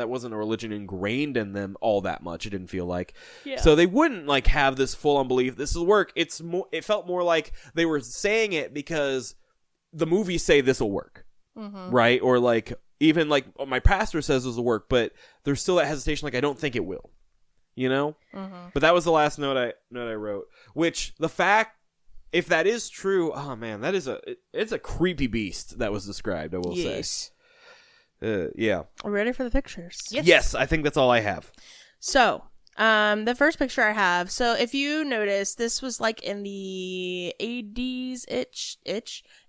wasn't a religion ingrained in them all that much. It didn't feel like, Yeah. so they wouldn't like have this full on belief this will work. It felt more like they were saying it because the movies say this will work, right? Or like even like my pastor says this will work, but there's still that hesitation. Like I don't think it will, you know. But that was the last note I wrote. Which the fact. If that is true, oh man, it's a creepy beast that was described, I will say. Yeah. We're ready for the pictures. Yes, I think that's all I have. So, the first picture I have. So, if you notice, this was like in the 80s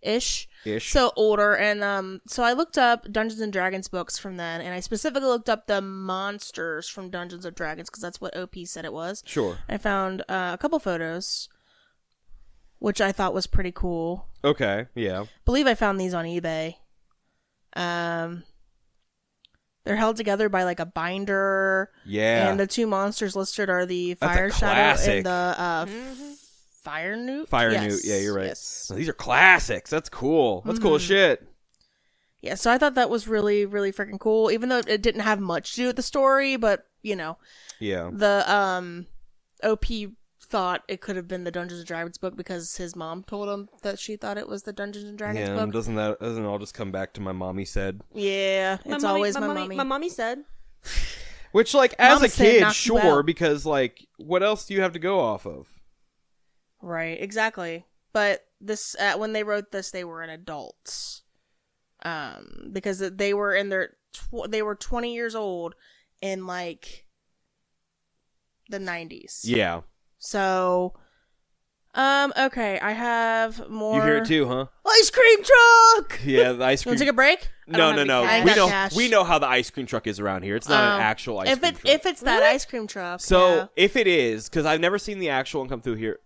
ish. So older, and so I looked up Dungeons and Dragons books from then, and I specifically looked up the monsters from Dungeons and Dragons because that's what OP said it was. Sure. I found a couple photos, which I thought was pretty cool. Okay, yeah. Believe I found these on eBay. They're held together by like a binder. Yeah. And the two monsters listed are the That's a fire shadow classic. and the fire newt. Fire Yes. Newt, yeah, you're right. Yes. No, these are classics. That's cool. That's cool as shit. Yeah, so I thought that was really, really freaking cool, even though it didn't have much to do with the story, but, you know. Yeah. The OP thought it could have been the Dungeons and Dragons book because his mom told him that she thought it was the Dungeons and Dragons Yeah, book. doesn't it all just come back to my mommy said? Yeah, it's always my mommy. My mommy said. Which, like, as Mama a said kid, knock you sure, out. because, like, what else do you have to go off of? Right, exactly. But this, when they wrote this, they were an adults, because they were in their, they were 20 years old in like the 90s. Yeah. So, okay, I have more. You hear it too, huh? Ice cream truck. Yeah, the ice You want cream. to take a break? No. have any cash. We I got know cash. we know how the ice cream truck is around here. It's not an actual ice cream truck. If it's that ice cream truck, So yeah. if it is, because I've never seen the actual one come through here.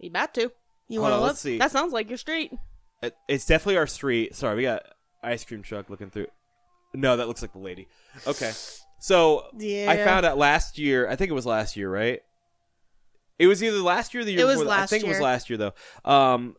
You about to. You Hold want to on, look? let's see. That sounds like your street. It's definitely our street. Sorry, we got ice cream truck looking through. No, that looks like the lady. Okay, so Yeah. I found out last year. I think it was last year, right? It was either last year or the year It was before. I last think it was year. last year though.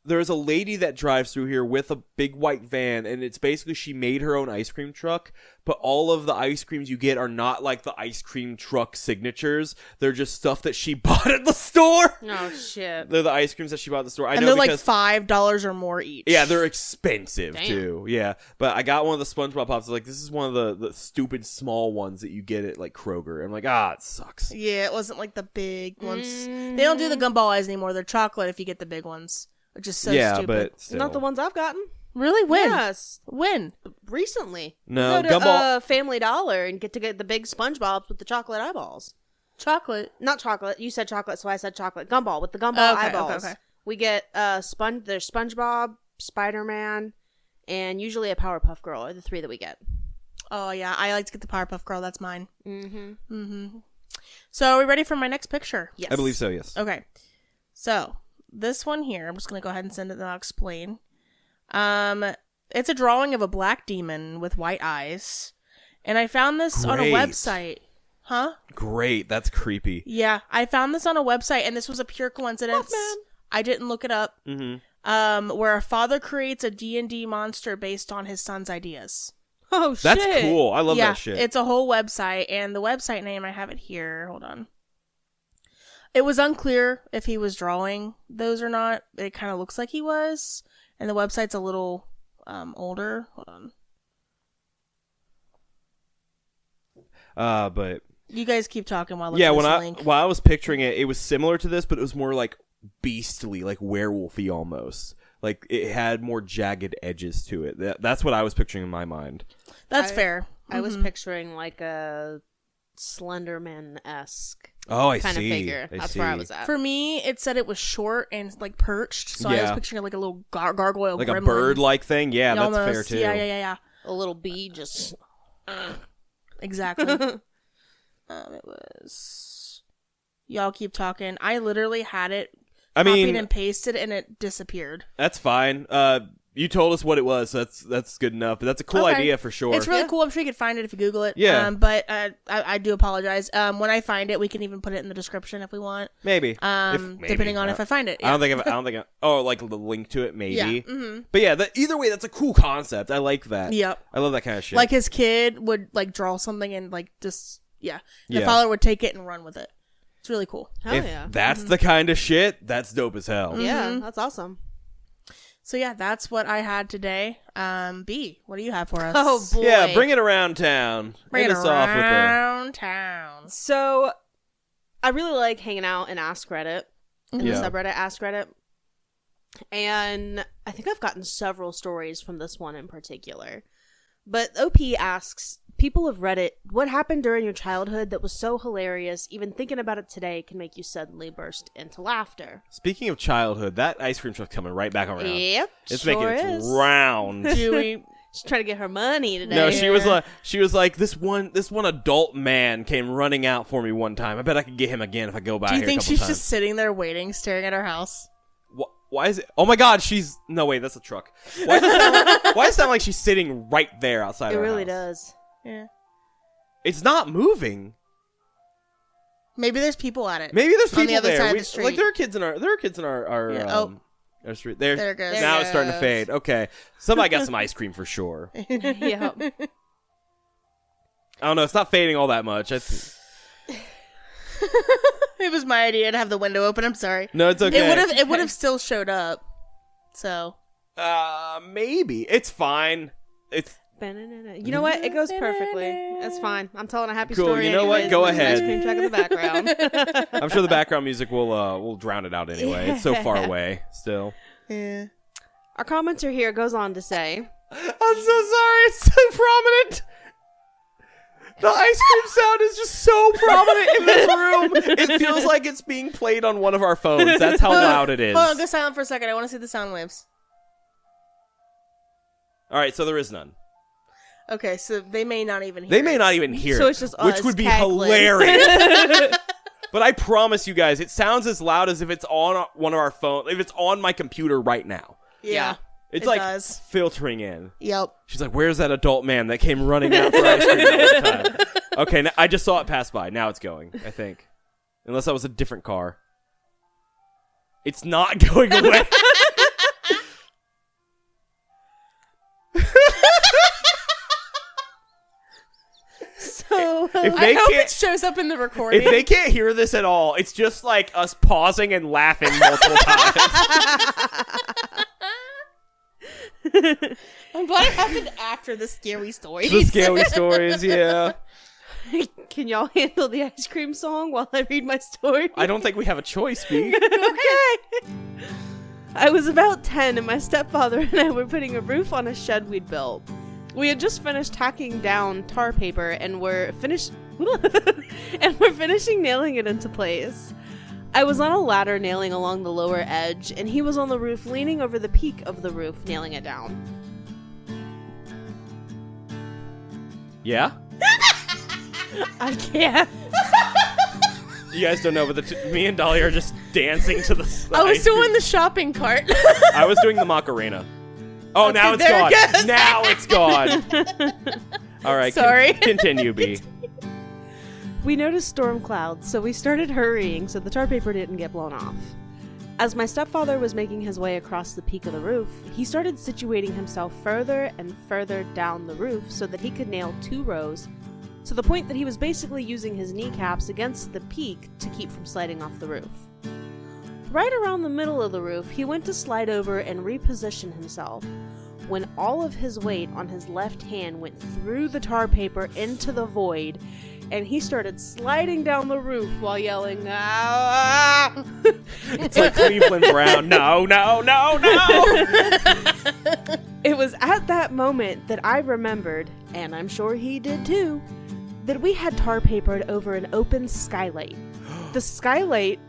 There's a lady that drives through here with a big white van, and it's basically she made her own ice cream truck, but all of the ice creams you get are not like the ice cream truck signatures. They're just stuff that she bought at the store. Oh shit. They're the ice creams that she bought at the store. I And know they're like because $5 or more each. yeah, they're expensive Damn. too. Yeah, but I got one of the SpongeBob pops. Like, this is one of the stupid small ones that you get at like Kroger. I'm like, it sucks. Yeah, it wasn't like the big ones. They don't do the gumball eyes anymore. They're chocolate if you get the big ones, which is so yeah, stupid. but still. Not the ones I've gotten. Really? When? Yes. When? Recently. No, Go to Gumball- Family Dollar and get the big SpongeBob's with the chocolate eyeballs. Chocolate. Not chocolate. You said chocolate, so I said chocolate. Gumball with the gumball Okay, eyeballs. okay. We get there's SpongeBob, Spider-Man, and usually a Powerpuff Girl are the three that we get. Oh, yeah. I like to get the Powerpuff Girl. That's mine. Mm-hmm. So, are we ready for my next picture? Yes. I believe so. Yes. Okay. So, this one here, I'm just going to go ahead and send it and I'll explain. It's a drawing of a black demon with white eyes. And I found this on a Great. website. Huh? Great. That's creepy. Yeah, I found this on a website, and this was a pure coincidence. man. I didn't look it up. Mm-hmm. Where a father creates a D&D monster based on his son's ideas. Oh, shit. That's cool. I love yeah, that shit. it's a whole website, and the website name, I have it here. Hold on. It was unclear if he was drawing those or not. It kind of looks like he was, and the website's a little older. Hold on. But You guys keep talking while I look yeah, at when this I link. while I was picturing it, it was similar to this, but it was more like beastly, like werewolfy almost. Like it had more jagged edges to it. That's what I was picturing in my mind. That's I- fair. I was picturing like a Slenderman-esque Oh, I kind see. of figure. That's where I was at. For me, it said it was short and like perched, so I was Yeah. picturing like a little gargoyle, Like gremlin. a bird-like thing. Yeah, that's Almost. fair too. Yeah. A little bee just... Exactly. It was. Y'all keep talking. I literally had it I copied mean, and pasted, and it disappeared. that's fine. You told us what it was, so that's good enough. But that's a cool idea for sure. It's really cool. I'm sure you can find it if you Google it. Yeah. But I do apologize. When I find it, we can even put it in the description if we want. Maybe. Depending on if I find it. I don't think. Oh, like the link to it, maybe. Yeah. Mm-hmm. But yeah, either way, that's a cool concept. I like that. Yep. I love that kind of shit. Like his kid would like draw something and like just the Yeah. father would take it and run with it. It's really cool. Hell if yeah. that's the kind of shit, that's dope as hell. Yeah, that's awesome. So yeah, that's what I had today. B, what do you have for us? Oh boy. Yeah, bring it around town. Bring Hit it us off with around town. So, I really like hanging out in Ask Reddit, in the Yeah. subreddit Ask Reddit. And I think I've gotten several stories from this one in particular. But OP asks, people of Reddit, what happened during your childhood that was so hilarious, even thinking about it today can make you suddenly burst into laughter? Speaking of childhood, that ice cream truck's coming right back around. Yep, It's sure making is. its rounds. Dewey. She's trying to get her money today. No, she was like this one adult man came running out for me one time. I bet I could get him again if I go by Do you here think a couple she's times. just sitting there waiting, staring at her house? Why is it? Oh my God, she's no wait, that's a truck. Why does it sound like she's sitting right there outside? It our really house? does. Yeah. It's not moving. Maybe there's people at it. Maybe there's people on the other there. side of the street. Like there are kids in our Yeah, our street. There There it goes. Now There it's starting to goes. fade. Okay, somebody got some ice cream for sure. Yeah. I don't know. It's not fading all that much. It was my idea to have the window open. I'm sorry. No, it's okay. It would have still showed up. So Maybe it's fine. It's You know what? It goes perfectly. It's fine. I'm telling a happy Cool, story. you know what? anyways, Go with an ahead. Ice cream truck in the background. I'm sure the background music will drown it out anyway. It's so far away still. yeah. Our commenter here goes on to say, I'm so sorry. It's so prominent. The ice cream sound is just so prominent in this room. It feels like it's being played on one of our phones. That's how loud it is. Hold on, go silent for a second. I want to see the sound waves. All right, so there is none. Okay, so they may not even hear They may it. not even hear So it, it's just which us would be cackling. hilarious. But I promise you guys, it sounds as loud as if it's on one of our phones, if it's on my computer right now. Yeah. It's It like does. filtering in. Yep. She's like, where's that adult man that came running out for ice cream that one time? Okay, now, I just saw it pass by. Now it's going, I think. Unless that was a different car. It's not going away. so If I they hope can't, it shows up in the recording. if they can't hear this at all, it's just like us pausing and laughing multiple times. I'm glad it happened after the scary stories. The scary stories, yeah. can y'all handle the ice cream song while I read my story? I don't think we have a choice, B. Okay. I was about 10 and my stepfather and I were putting a roof on a shed we'd built. We had just finished tacking down tar paper and we're finishing nailing it into place. I was on a ladder nailing along the lower edge and he was on the roof leaning over the peak of the roof nailing it down. Yeah? I can't. You guys don't know, but me and Dalia are just dancing to the side. I was doing the shopping cart. I was doing the Macarena. Oh, now it's there gone. it goes. Now it's gone. All right, Sorry. Continue, B. We noticed storm clouds, so we started hurrying so the tar paper didn't get blown off. As my stepfather was making his way across the peak of the roof, he started situating himself further and further down the roof so that he could nail 2 rows, to the point that he was basically using his kneecaps against the peak to keep from sliding off the roof. Right around the middle of the roof, he went to slide over and reposition himself, when all of his weight on his left hand went through the tar paper into the void, and he started sliding down the roof while yelling, "Ah!" It's like Cleveland Brown. No, no, no, no. It was at that moment that I remembered, and I'm sure he did too, that we had tar papered over an open skylight. The skylight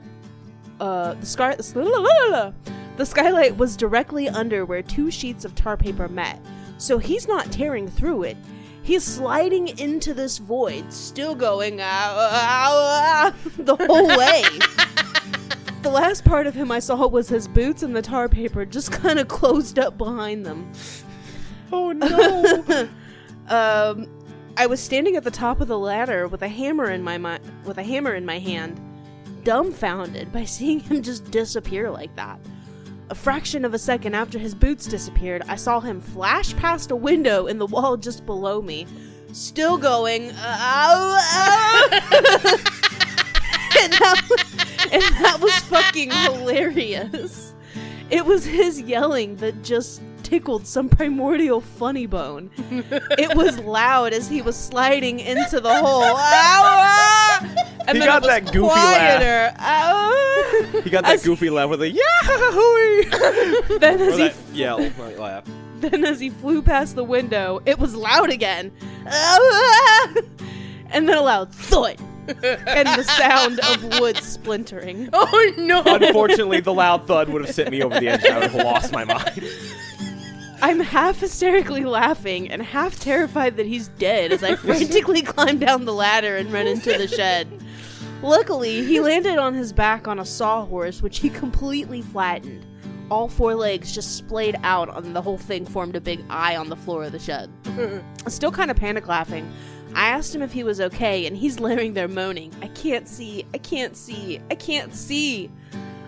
was directly under where 2 sheets of tar paper met, so he's not tearing through it. He's sliding into this void, still going the whole way. The last part of him I saw was his boots and the tar paper just kind of closed up behind them. Oh no! I was standing at the top of the ladder with a hammer in my hand, dumbfounded by seeing him just disappear like that. A fraction of a second after his boots disappeared, I saw him flash past a window in the wall just below me, still going, ow, ow. and that was fucking hilarious. It was his yelling that just tickled some primordial funny bone. It was loud as he was sliding into the hole. Ow, ow. And He then got it was that goofy laugh. quieter. Ow. He got that goofy laugh with a yahoo! Then Or as he that yell laugh. Then as he flew past the window, it was loud again. Ah! And then a loud thud. And the sound of wood splintering. Oh no! Unfortunately, the loud thud would have sent me over the edge and I would have lost my mind. I'm half hysterically laughing and half terrified that he's dead as I frantically climb down the ladder and run into the shed. Luckily, he landed on his back on a sawhorse, which he completely flattened. All 4 legs just splayed out, and the whole thing formed a big eye on the floor of the shed. Still kind of panic laughing, I asked him if he was okay, and he's laying there moaning, I can't see, I can't see, I can't see.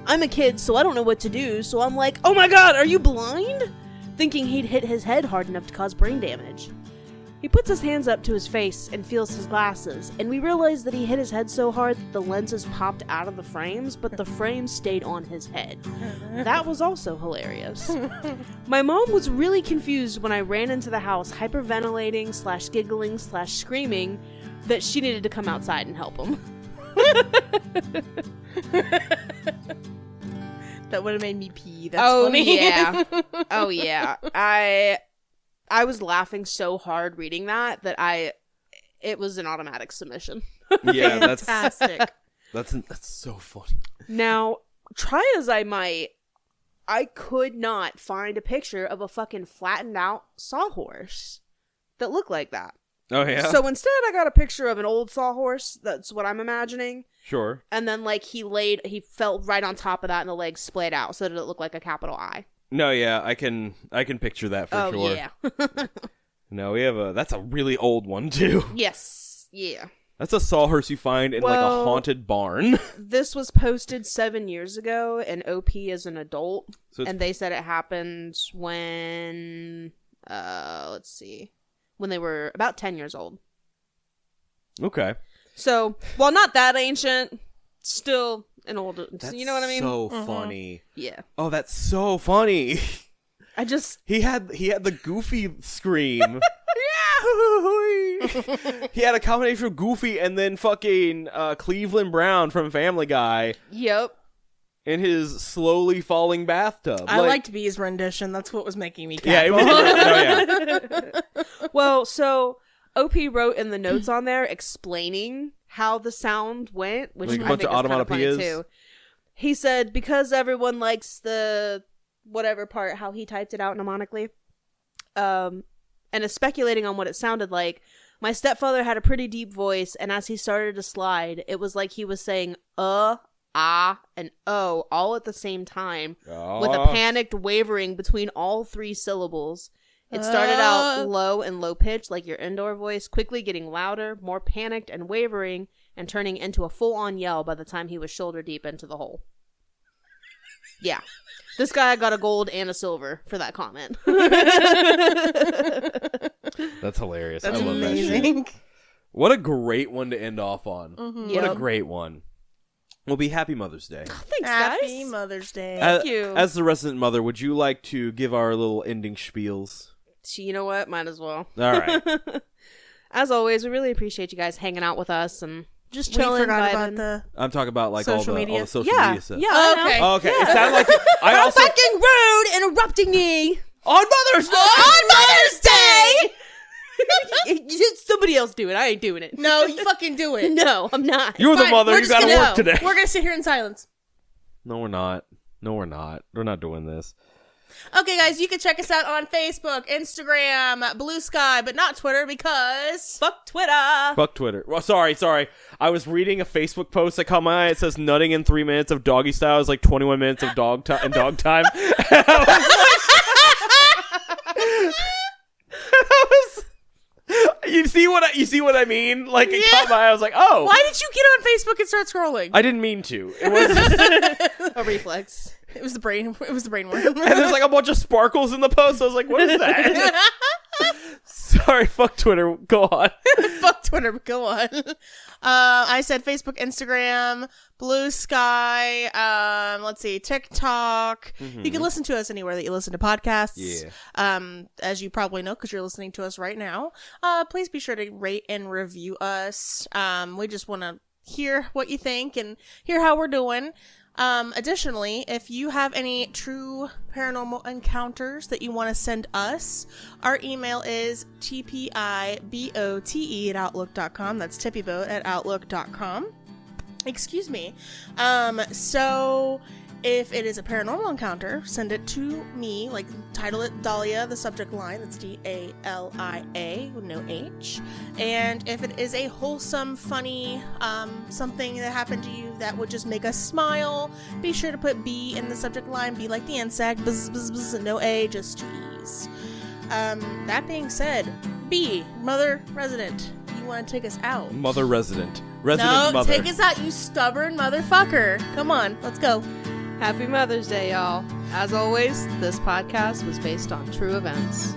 I'm a kid, so I don't know what to do, so I'm like, oh my god, are you blind? Thinking he'd hit his head hard enough to cause brain damage. He puts his hands up to his face and feels his glasses, and we realize that he hit his head so hard that the lenses popped out of the frames, but the frames stayed on his head. That was also hilarious. My mom was really confused when I ran into the house hyperventilating / giggling / screaming that she needed to come outside and help him. That would have made me pee. That's Oh funny. yeah. Oh yeah. I was laughing so hard reading that it was an automatic submission. Yeah, Fantastic. that's so funny. Now, try as I might, I could not find a picture of a fucking flattened out sawhorse that looked like that. Oh yeah. So instead I got a picture of an old sawhorse, that's what I'm imagining. Sure. And then like he fell right on top of that and the legs splayed out so that it looked like a capital I. No, yeah, I can picture that for sure. Yeah. No, that's a really old one too. Yes. Yeah. That's a sawhorse you find in like a haunted barn. This was posted 7 years ago, and OP is an adult, So it's- and they said it happened when, let's see, when they were about 10 years old. Okay. So, while not that ancient, still an old, That's you know what I mean? so funny. Yeah. Oh, that's so funny. I just, He had the goofy scream. He had a combination of Goofy and then fucking Cleveland Brown from Family Guy yep. in his slowly falling bathtub. I liked B's rendition. That's what was making me Yeah, it cackle. was. Oh, yeah. Well, so OP wrote in the notes on there explaining how the sound went, which Like a I bunch think of is kind of funny onomatopoeias? too. He said because everyone likes the whatever part, how he typed it out mnemonically, and is speculating on what it sounded like. My stepfather had a pretty deep voice, and as he started to slide, it was like he was saying ah, and oh all at the same time, with a panicked wavering between all 3 syllables. It started out low and low pitch, like your indoor voice, quickly getting louder, more panicked and wavering, and turning into a full-on yell by the time he was shoulder deep into the hole. Yeah. This guy got a gold and a silver for that comment. That's hilarious. That's I love that shit. amazing. What a great one to end off on. Mm-hmm. What a Yep. great one. Well, be happy Mother's Day. Thanks, Happy guys. Mother's Day. Thank you. As the resident mother, would you like to give our little ending spiels? You know what? Might as well. All right. As always, we really appreciate you guys hanging out with us and just we chilling, forgot vibing. about the... I'm talking about like Social all media? the social yeah, media stuff. yeah. I know. Okay. Oh, okay. It sounded like I How also fucking rude, interrupting me on Mother's Day. on Mother's Day. Somebody else do it. I ain't doing it. No, you fucking do it. No, I'm not. You're the Fine, mother. we're You just got to gonna- work today. We're gonna sit here in silence. No, we're not. No, we're not. We're not doing this. Okay, guys, you can check us out on Facebook, Instagram, Blue Sky, but not Twitter because... Fuck Twitter. Fuck Twitter. Well, sorry. I was reading a Facebook post that caught my eye. It says nutting in 3 minutes of doggy style is like 21 minutes of dog time. You see what I mean? Like, it caught my eye. I was like, oh. Why did you get on Facebook and start scrolling? I didn't mean to. It was A reflex. It was the brain worm. and there's like a bunch of sparkles in the post. I was like, what is that? Sorry, fuck Twitter. Go on. Fuck Twitter, but go on. I said Facebook, Instagram, Blue Sky, let's see, TikTok. Mm-hmm. You can listen to us anywhere that you listen to podcasts. Yeah. As you probably know, because you're listening to us right now. Please be sure to rate and review us. We just want to hear what you think and hear how we're doing. Additionally, if you have any true paranormal encounters that you want to send us, our email is TPIBOTE@outlook.com. That's TPIBOTE@outlook.com. Excuse me. So if it is a paranormal encounter, send it to me, like title it Dalia, the subject line, that's Dalia with no H. And if it is a wholesome, funny, something that happened to you that would just make us smile, be sure to put B in the subject line, be like the insect, buzz, buzz, buzz, no A, just 2 E's. That being said, B, mother resident, you want to take us out? Mother resident. No, Mother. take us out, you stubborn motherfucker. Come on, let's go. Happy Mother's Day, y'all. As always, this podcast was based on true events.